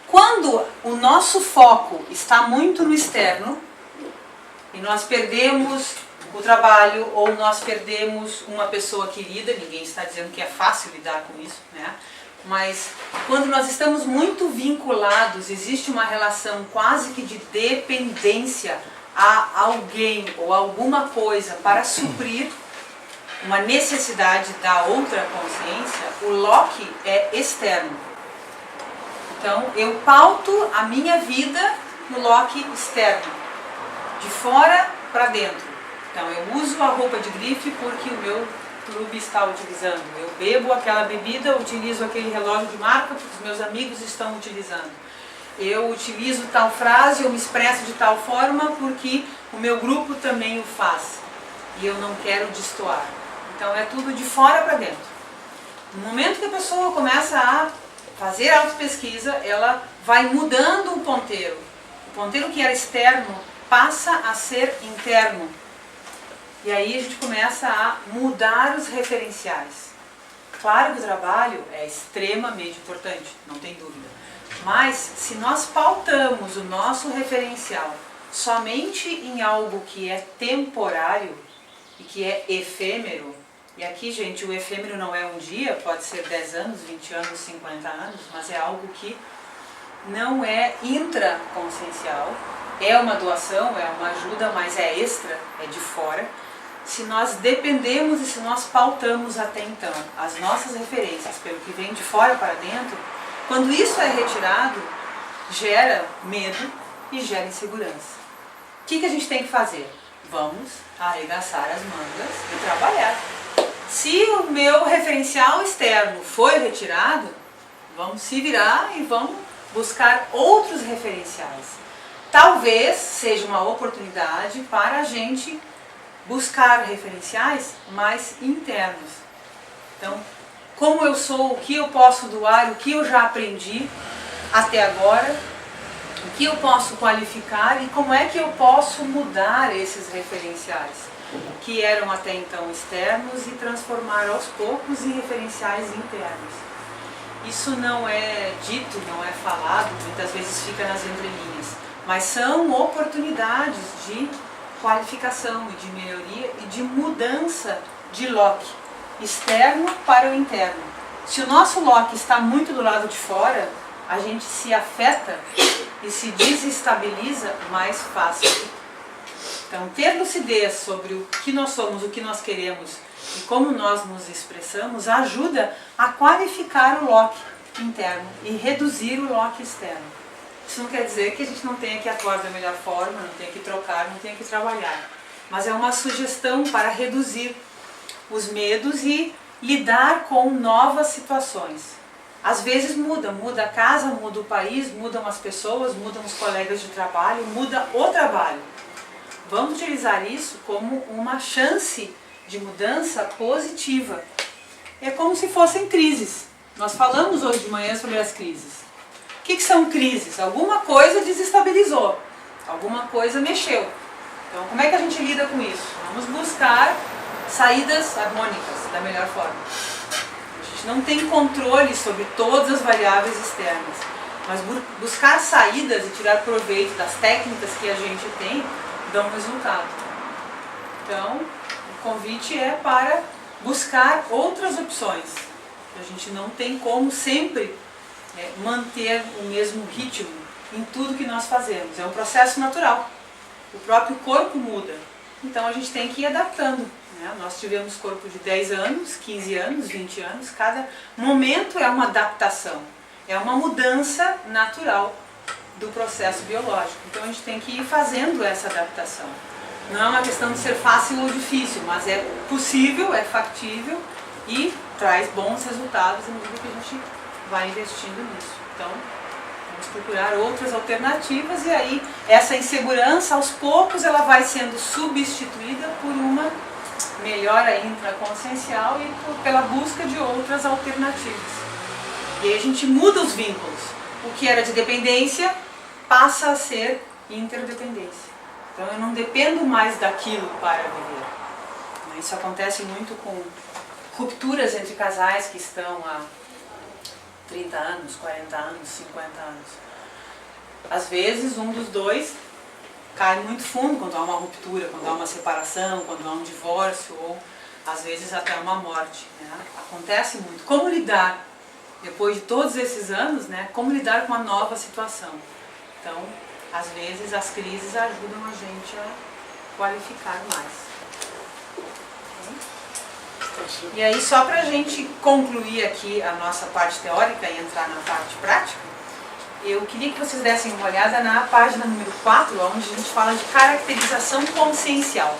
Quando o nosso foco está muito no externo e nós perdemos o trabalho ou nós perdemos uma pessoa querida, ninguém está dizendo que é fácil lidar com isso, né? Mas quando nós estamos muito vinculados, existe uma relação quase que de dependência a alguém ou alguma coisa para suprir uma necessidade da outra consciência, o loci é externo. Então, eu pauto a minha vida no loci externo, de fora para dentro. Então, eu uso a roupa de grife porque o meu clube está utilizando. Eu bebo aquela bebida, utilizo aquele relógio de marca porque os meus amigos estão utilizando. Eu utilizo tal frase, eu me expresso de tal forma porque o meu grupo também o faz. E eu não quero destoar. Então, é tudo de fora para dentro. No momento que a pessoa começa a fazer autopesquisa, ela vai mudando o ponteiro. O ponteiro que era externo passa a ser interno. E aí a gente começa a mudar os referenciais. Claro que o trabalho é extremamente importante, não tem dúvida. Mas se nós pautamos o nosso referencial somente em algo que é temporário e que é efêmero, e aqui, gente, o efêmero não é um dia, pode ser 10 anos, 20 anos, 50 anos, mas é algo que não é intraconsciencial, é uma doação, é uma ajuda, mas é extra, é de fora. Se nós dependemos e se nós pautamos até então as nossas referências pelo que vem de fora para dentro, quando isso é retirado, gera medo e gera insegurança. O que a gente tem que fazer? Vamos arregaçar as mangas e trabalhar. Se o meu referencial externo foi retirado, vamos se virar e vamos buscar outros referenciais. Talvez seja uma oportunidade para a gente buscar referenciais mais internos. Então, como eu sou, o que eu posso doar, o que eu já aprendi até agora, o que eu posso qualificar e como é que eu posso mudar esses referenciais que eram até então externos e transformar aos poucos em referenciais internos. Isso não é dito, não é falado, muitas vezes fica nas entrelinhas, mas são oportunidades de qualificação e de melhoria e de mudança de loci, externo para o interno. Se o nosso loci está muito do lado de fora, a gente se afeta e se desestabiliza mais fácil. Então, ter lucidez sobre o que nós somos, o que nós queremos e como nós nos expressamos ajuda a qualificar o Loki interno e reduzir o Loki externo. Isso não quer dizer que a gente não tenha que atuar da melhor forma, não tenha que trocar, não tenha que trabalhar. Mas é uma sugestão para reduzir os medos e lidar com novas situações. Às vezes muda a casa, muda o país, mudam as pessoas, mudam os colegas de trabalho, muda o trabalho. Vamos utilizar isso como uma chance de mudança positiva. É como se fossem crises. Nós falamos hoje de manhã sobre as crises. O que são crises? Alguma coisa desestabilizou, alguma coisa mexeu. Então, como é que a gente lida com isso? Vamos buscar saídas harmônicas da melhor forma. A gente não tem controle sobre todas as variáveis externas, mas buscar saídas e tirar proveito das técnicas que a gente tem dão resultado. Então, o convite é para buscar outras opções. A gente não tem como sempre manter o mesmo ritmo em tudo que nós fazemos. É um processo natural. O próprio corpo muda. Então a gente tem que ir adaptando. Né? Nós tivemos corpo de 10 anos, 15 anos, 20 anos. Cada momento é uma adaptação. É uma mudança natural do processo biológico. Então a gente tem que ir fazendo essa adaptação. Não é uma questão de ser fácil ou difícil, mas é possível, é factível e traz bons resultados à medida que a gente vai investindo nisso. Então, vamos procurar outras alternativas e aí essa insegurança, aos poucos, ela vai sendo substituída por uma melhora intraconsciencial e pela busca de outras alternativas. E aí a gente muda os vínculos. O que era de dependência passa a ser interdependência. Então eu não dependo mais daquilo para viver. Isso acontece muito com rupturas entre casais que estão há 30 anos, 40 anos, 50 anos. Às vezes um dos dois cai muito fundo quando há uma ruptura, quando há uma separação, quando há um divórcio ou às vezes até uma morte. Né? Acontece muito. Como lidar, depois de todos esses anos, né, como lidar com uma nova situação? Então, às vezes as crises ajudam a gente a qualificar mais. E aí, só para a gente concluir aqui a nossa parte teórica e entrar na parte prática, eu queria que vocês dessem uma olhada na página número 4, onde a gente fala de caracterização consciencial.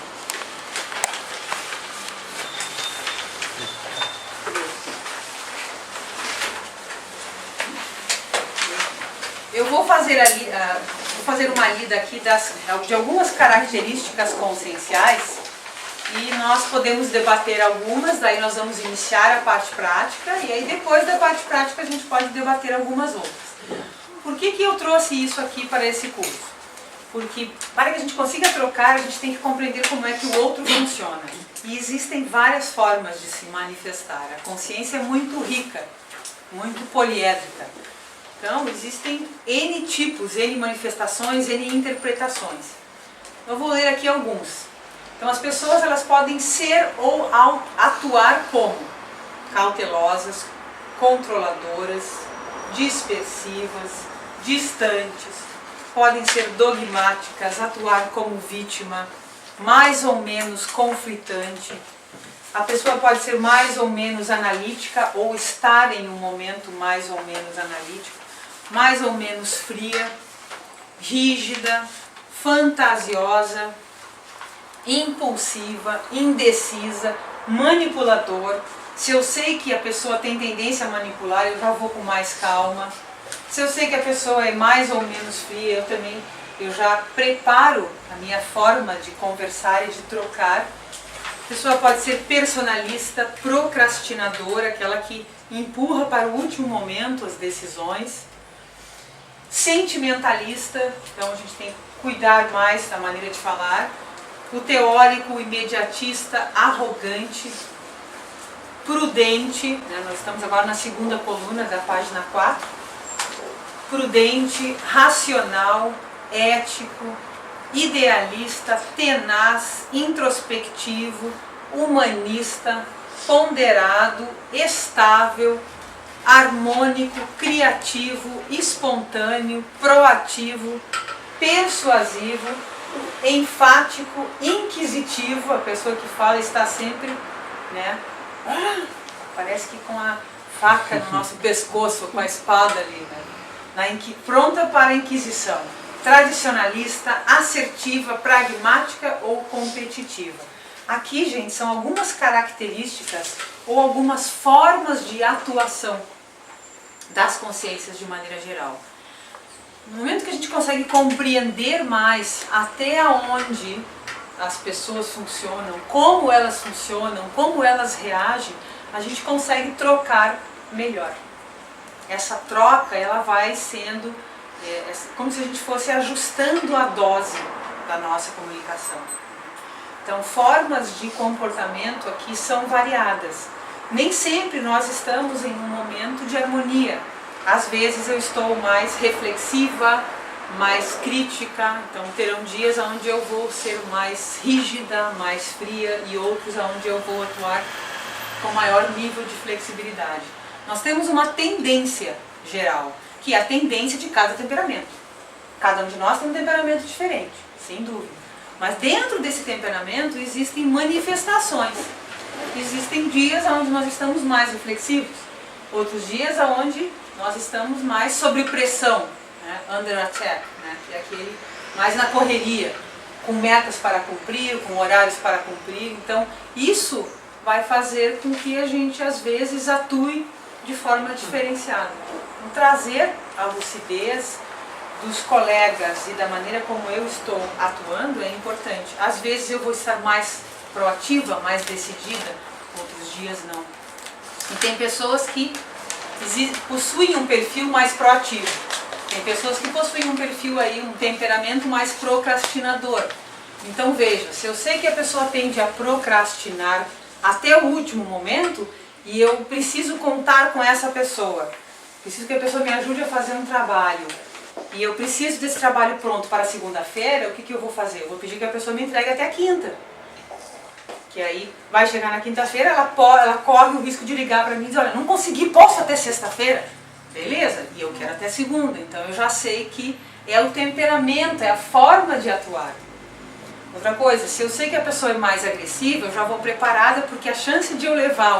Eu vou fazer uma lida aqui de algumas características conscienciais. E nós podemos debater algumas, daí nós vamos iniciar a parte prática e aí depois da parte prática a gente pode debater algumas outras. Por que eu trouxe isso aqui para esse curso? Porque para que a gente consiga trocar, a gente tem que compreender como é que o outro funciona. E existem várias formas de se manifestar. A consciência é muito rica, muito poliédrica. Então existem N tipos, N manifestações, N interpretações. Eu vou ler aqui alguns. Então as pessoas elas podem ser ou atuar como cautelosas, controladoras, dispersivas, distantes, podem ser dogmáticas, atuar como vítima, mais ou menos conflitante. A pessoa pode ser mais ou menos analítica ou estar em um momento mais ou menos analítico, mais ou menos fria, rígida, fantasiosa, impulsiva, indecisa, manipulador. Se eu sei que a pessoa tem tendência a manipular, eu já vou com mais calma. Se eu sei que a pessoa é mais ou menos fria, eu já preparo a minha forma de conversar e de trocar. A pessoa pode ser personalista, procrastinadora, aquela que empurra para o último momento as decisões. Sentimentalista, então a gente tem que cuidar mais da maneira de falar. O teórico, imediatista, arrogante, prudente, né? Nós estamos agora na segunda coluna da página 4, prudente, racional, ético, idealista, tenaz, introspectivo, humanista, ponderado, estável, harmônico, criativo, espontâneo, proativo, persuasivo, enfático, inquisitivo, a pessoa que fala está sempre, né, parece que com a faca no nosso pescoço, com a espada ali, né, pronta para a inquisição. Tradicionalista, assertiva, pragmática ou competitiva. Aqui, gente, são algumas características ou algumas formas de atuação das consciências de maneira geral. No momento que a gente consegue compreender mais até onde as pessoas funcionam, como elas reagem, a gente consegue trocar melhor. Essa troca, ela vai sendo como se a gente fosse ajustando a dose da nossa comunicação. Então, formas de comportamento aqui são variadas. Nem sempre nós estamos em um momento de harmonia. Às vezes eu estou mais reflexiva, mais crítica, então terão dias onde eu vou ser mais rígida, mais fria e outros onde eu vou atuar com maior nível de flexibilidade. Nós temos uma tendência geral, que é a tendência de cada temperamento. Cada um de nós tem um temperamento diferente, sem dúvida. Mas dentro desse temperamento existem manifestações. Existem dias onde nós estamos mais reflexivos, outros dias onde nós estamos mais sob pressão, né? Under attack, né? Que é aquele mais na correria, com metas para cumprir, com horários para cumprir. Então isso vai fazer com que a gente às vezes atue de forma diferenciada. Então, trazer a lucidez dos colegas e da maneira como eu estou atuando é importante. Às vezes eu vou estar mais proativa, mais decidida, outros dias não. E tem pessoas que possuem um perfil mais proativo. Tem pessoas que possuem um perfil aí, um temperamento mais procrastinador. Então veja, se eu sei que a pessoa tende a procrastinar até o último momento e eu preciso contar com essa pessoa, preciso que a pessoa me ajude a fazer um trabalho e eu preciso desse trabalho pronto para segunda-feira, o que eu vou fazer? Eu vou pedir que a pessoa me entregue até a quinta. Que aí vai chegar na quinta-feira, ela corre o risco de ligar para mim e dizer, olha, não consegui, posso até sexta-feira? Beleza, e eu quero até segunda, então eu já sei que é o temperamento, é a forma de atuar. Outra coisa, se eu sei que a pessoa é mais agressiva, eu já vou preparada, porque a chance de eu levar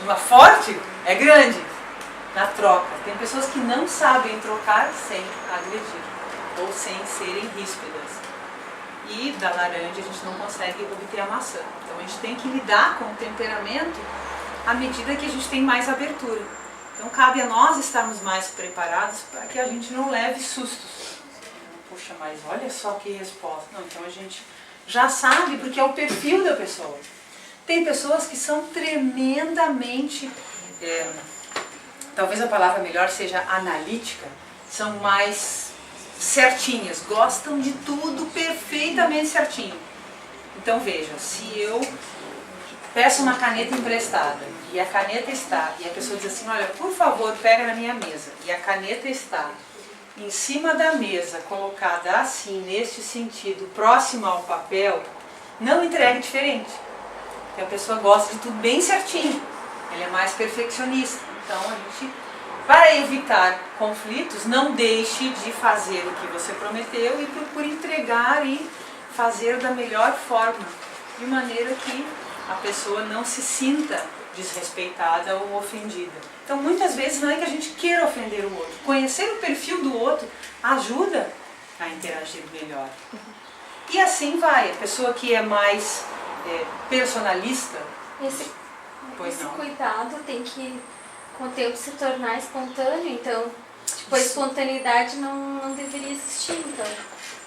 uma forte é grande na troca. Tem pessoas que não sabem trocar sem agredir, ou sem serem ríspidas. E da laranja a gente não consegue obter a maçã. Então a gente tem que lidar com o temperamento à medida que a gente tem mais abertura. Então cabe a nós estarmos mais preparados para que a gente não leve sustos. Puxa, mas olha só que resposta. Não, então a gente já sabe porque é o perfil da pessoa. Tem pessoas que são tremendamente, talvez a palavra melhor seja analítica, são mais certinhas, gostam de tudo perfeitamente certinho. Então veja, se eu peço uma caneta emprestada e a caneta está, e a pessoa diz assim, olha, por favor, pega na minha mesa, e a caneta está em cima da mesa, colocada assim, neste sentido, próximo ao papel, não entregue diferente. Porque a pessoa gosta de tudo bem certinho, ela é mais perfeccionista. Então a gente, para evitar conflitos, não deixe de fazer o que você prometeu e procure entregar e fazer da melhor forma, de maneira que a pessoa não se sinta desrespeitada ou ofendida. Então muitas vezes não é que a gente queira ofender o outro. Conhecer o perfil do outro ajuda a interagir melhor. E assim vai. A pessoa que é mais personalista, Esse pois não. cuidado tem que, com o tempo, se tornar espontâneo. Então, tipo, a espontaneidade não deveria existir. Então,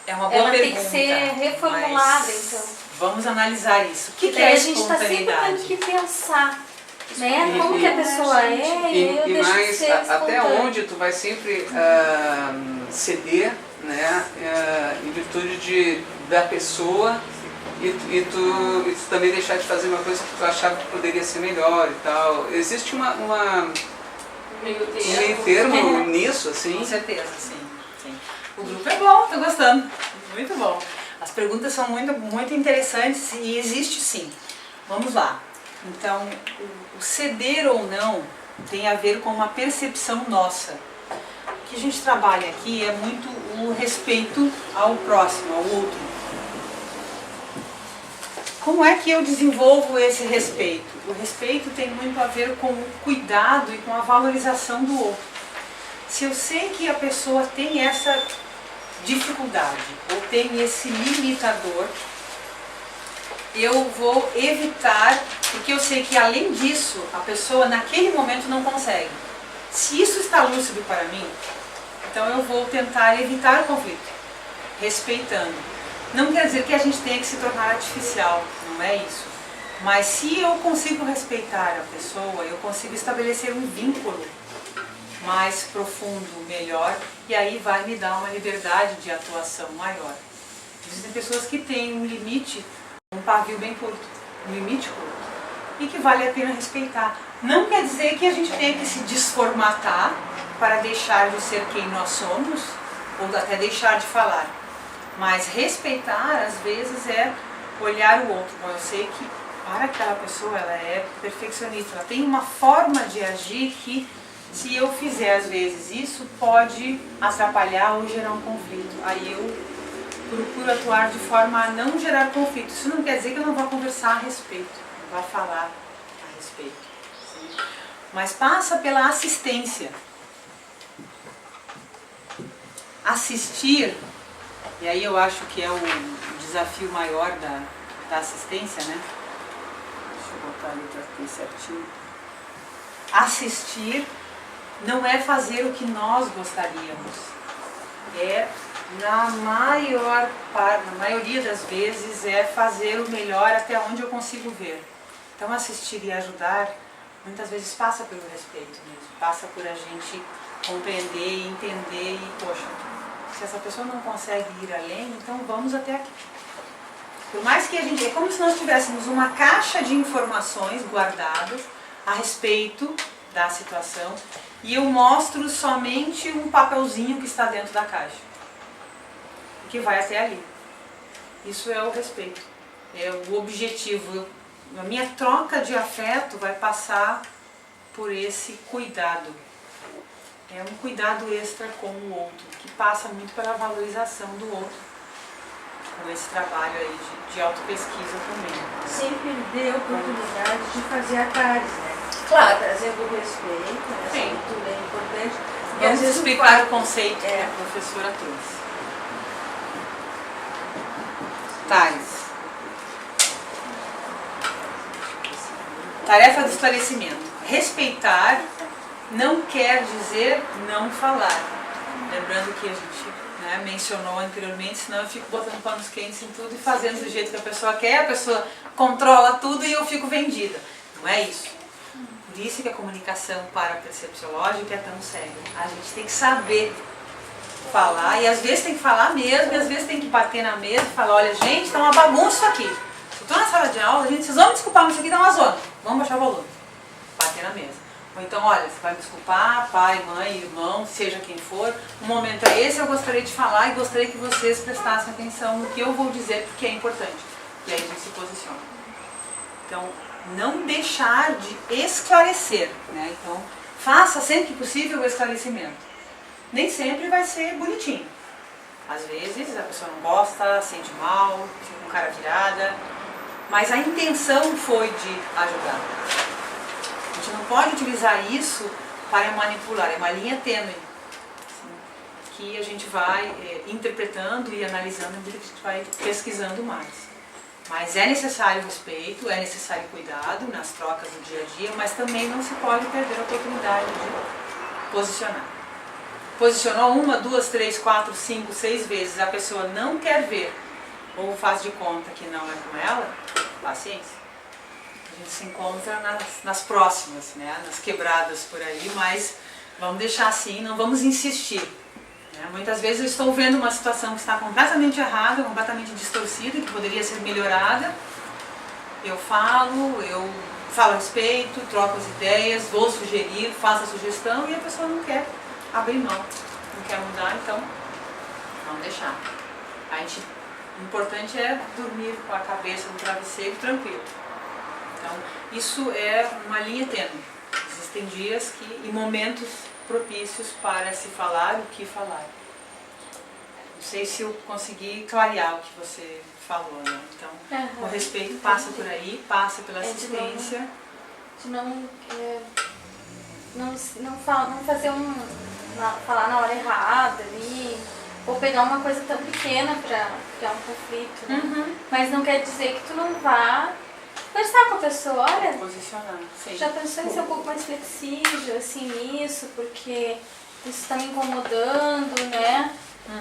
É uma boa ela pergunta, tem que ser reformulada. mas Então, vamos analisar isso. O que daí é a a gente está sempre espontaneidade? tendo que pensar, né? Como que a pessoa é e eu E deixo de mais, ser até espontânea. onde tu vai sempre ceder, né, em virtude da pessoa e tu também deixar de fazer uma coisa que tu achava que poderia ser melhor e tal. Existe um meio termo nisso, assim? Com certeza, sim. O grupo é bom, tô gostando. Muito bom. As perguntas são muito interessantes e existe sim. Vamos lá. Então, o ceder ou não tem a ver com uma percepção nossa. O que a gente trabalha aqui é muito o respeito ao próximo, ao outro. Como é que eu desenvolvo esse respeito? O respeito tem muito a ver com o cuidado e com a valorização do outro. Se eu sei que a pessoa tem essa dificuldade ou tem esse limitador, eu vou evitar, porque eu sei que além disso, a pessoa naquele momento não consegue. Se isso está lúcido para mim, então eu vou tentar evitar o conflito, respeitando. Não quer dizer que a gente tenha que se tornar artificial, não é isso. Mas se eu consigo respeitar a pessoa, eu consigo estabelecer um vínculo mais profundo, melhor, e aí vai me dar uma liberdade de atuação maior. Existem pessoas que têm um limite, um pavio bem curto, um limite curto, e que vale a pena respeitar. Não quer dizer que a gente tenha que se desformatar para deixar de ser quem nós somos, ou até deixar de falar. Mas respeitar, às vezes, é olhar o outro. Bom, eu sei que para aquela pessoa ela é perfeccionista, ela tem uma forma de agir que, se eu fizer às vezes isso, pode atrapalhar ou gerar um conflito. Aí eu procuro atuar de forma a não gerar conflito. Isso não quer dizer que eu não vá conversar a respeito, não vá falar a respeito. Sim? Mas passa pela assistência. Assistir, e aí eu acho que é o desafio maior da assistência, né? Deixa eu botar a letra aqui certinho. Assistir não é fazer o que nós gostaríamos. É, na maioria das vezes, é fazer o melhor até onde eu consigo ver. Então, assistir e ajudar, muitas vezes passa pelo respeito mesmo. Passa por a gente compreender e entender e, poxa, se essa pessoa não consegue ir além, então vamos até aqui. Por mais que a gente... É como se nós tivéssemos uma caixa de informações guardadas a respeito da situação e eu mostro somente um papelzinho que está dentro da caixa, que vai até ali. Isso é o respeito, é o objetivo. A minha troca de afeto vai passar por esse cuidado. É um cuidado extra com o outro, que passa muito pela valorização do outro, com esse trabalho aí de autopesquisa também. Sem perder a oportunidade de fazer a pares, né? Claro. Trazendo o respeito, né? Essa Sim. cultura é importante. E Vamos às vezes explicar o conceito que É. a professora trouxe. Thales. Tarefa do esclarecimento. Respeitar não quer dizer não falar. Lembrando que a gente mencionou anteriormente, senão eu fico botando panos quentes em tudo e fazendo do jeito que a pessoa quer, a pessoa controla tudo e eu fico vendida. Não é isso. Por isso que a comunicação parapercepciológica é tão séria. A gente tem que saber falar, e às vezes tem que falar mesmo, e às vezes tem que bater na mesa e falar, olha gente, tá uma bagunça isso aqui. Eu estou na sala de aula, gente, vocês vão me desculpar, mas isso aqui dá uma zona. Vamos baixar o volume. Bater na mesa. Ou então, olha, você vai me desculpar, pai, mãe, irmão, seja quem for, o momento é esse, eu gostaria de falar e gostaria que vocês prestassem atenção no que eu vou dizer, porque é importante. E aí a gente se posiciona. Então, não deixar de esclarecer, né? Então, faça sempre que possível o esclarecimento. Nem sempre vai ser bonitinho. Às vezes a pessoa não gosta, sente mal, fica com cara virada, mas a intenção foi de ajudar. A gente não pode utilizar isso para manipular, é uma linha tênue, assim, que a gente vai interpretando e analisando, à medida que a gente vai pesquisando mais. Mas é necessário respeito, é necessário cuidado nas trocas do dia a dia, mas também não se pode perder a oportunidade de posicionar. Posicionou 1, 2, 3, 4, 5, 6 vezes, a pessoa não quer ver ou faz de conta que não é com ela, paciência. A gente se encontra nas próximas, né? Nas quebradas por aí, mas vamos deixar assim, não vamos insistir. Né? Muitas vezes eu estou vendo uma situação que está completamente errada, completamente distorcida, que poderia ser melhorada. Eu falo a respeito, troco as ideias, vou sugerir, faço a sugestão e a pessoa não quer abrir mão, não quer mudar, então vamos deixar. O importante é dormir com a cabeça no travesseiro tranquilo. Então, isso é uma linha tênue. Existem dias e momentos propícios para se falar o que falar. sei se eu consegui clarear o que você falou, né? Então, o respeito passa por aí, passa pela assistência. De não fazer falar na hora errada ali, ou pegar uma coisa tão pequena pra criar um conflito, né? Mas não quer dizer que tu não vá conversar com a pessoa, olha, Posicionar, sim. já pensou em ser um pouco mais flexível, assim, nisso, porque isso tá me incomodando, né?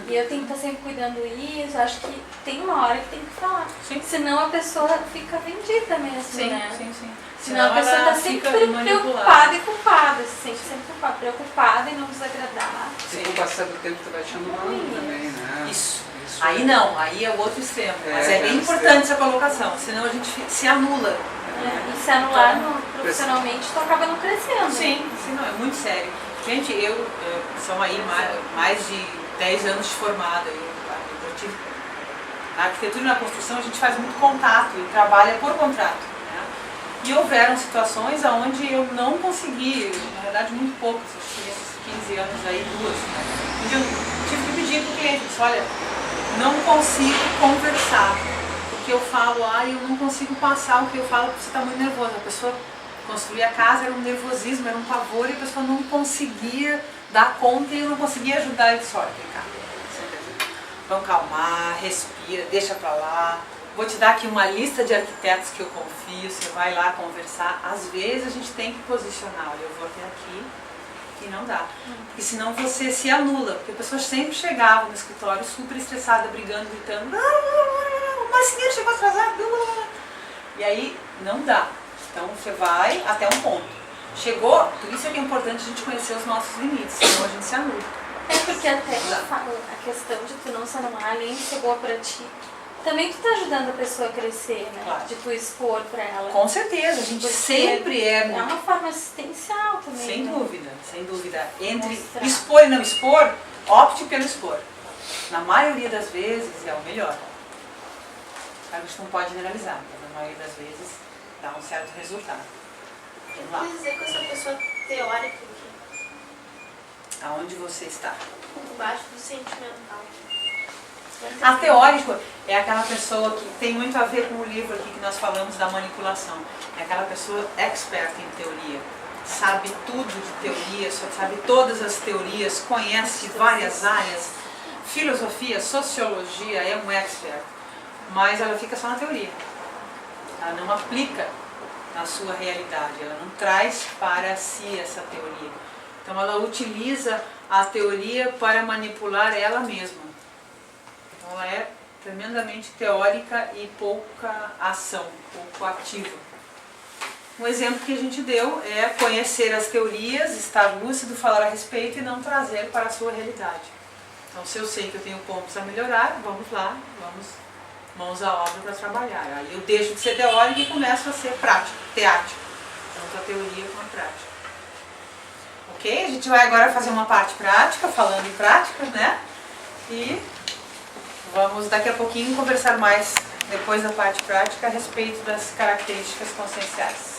E eu tenho que estar sempre cuidando isso. Acho que tem uma hora que tem que falar. Sim. Senão a pessoa fica vendida mesmo, Sim, né? sim. Senão a pessoa ela está sempre fica manipulada. preocupada e culpada, se sente sempre preocupada em não desagradar. Se com o passar do tempo tu vai te anulando também, né? Isso. Aí não, aí é o outro extremo. Mas é é bem o importante essa colocação, senão a gente se anula. E se anular profissionalmente, tu acaba não crescendo. Sim, não, é muito sério. Gente, eu são aí mais de 10 anos de formada. Eu tive, na arquitetura e na construção a gente faz muito contato e trabalha por contrato. Né? E houveram situações onde eu não consegui, na verdade muito poucas, acho que nesses 15 anos aí, 2, né? Onde eu tive que pedir para o cliente, disse, olha, não consigo conversar. Porque eu falo, eu não consigo passar o que eu falo porque você está muito nervosa. A pessoa construir a casa era um nervosismo, era um pavor e a pessoa não conseguia dar conta e eu não conseguia ajudar. Eu disse, olha, vem cá, vamos calmar, respira, deixa pra lá. Vou te dar aqui uma lista de arquitetos que eu confio, você vai lá conversar. Às vezes a gente tem que posicionar, olha, eu vou até aqui e não dá. Porque senão você se anula, porque a pessoa sempre chegava no escritório super estressada, brigando, gritando, mas senhor chegou atrasado. E aí não dá. Então você vai até um ponto. Chegou, por isso é que é importante a gente conhecer os nossos limites, senão a gente se anula. É porque até a questão de tu não se anular, além de ser boa pra ti, também tu tá ajudando a pessoa a crescer, né? Claro. De tu expor pra ela. Com certeza, a gente Porque sempre é uma forma assistencial também. sem né? dúvida, sem dúvida. Entre Mostrar. expor e não expor, opte pelo expor. Na maioria das vezes é o melhor. A gente não pode generalizar, mas na maioria das vezes dá um certo resultado. Vamos lá. Quer dizer com essa pessoa teórica aqui, Aonde você está? embaixo do sentimental. A teórico é aquela pessoa que tem muito a ver com o livro aqui que nós falamos da manipulação. É aquela pessoa expert em teoria. Sabe tudo de teoria, sabe todas as teorias, conhece várias áreas. Filosofia, sociologia, é um expert. Mas ela fica só na teoria. Ela não aplica na sua realidade, ela não traz para si essa teoria. Então ela utiliza a teoria para manipular ela mesma. Então ela é tremendamente teórica e pouca ação, pouco ativa. Um exemplo que a gente deu é conhecer as teorias, estar lúcido, falar a respeito e não trazer para a sua realidade. Então se eu sei que eu tenho pontos a melhorar, vamos lá, vamos mãos à obra para trabalhar. Aí eu deixo de ser teórico e começo a ser prático, teático. Tanto a teoria como a prática. Ok? A gente vai agora fazer uma parte prática, falando em prática, né? E vamos daqui a pouquinho conversar mais, depois da parte prática, a respeito das características conscienciais.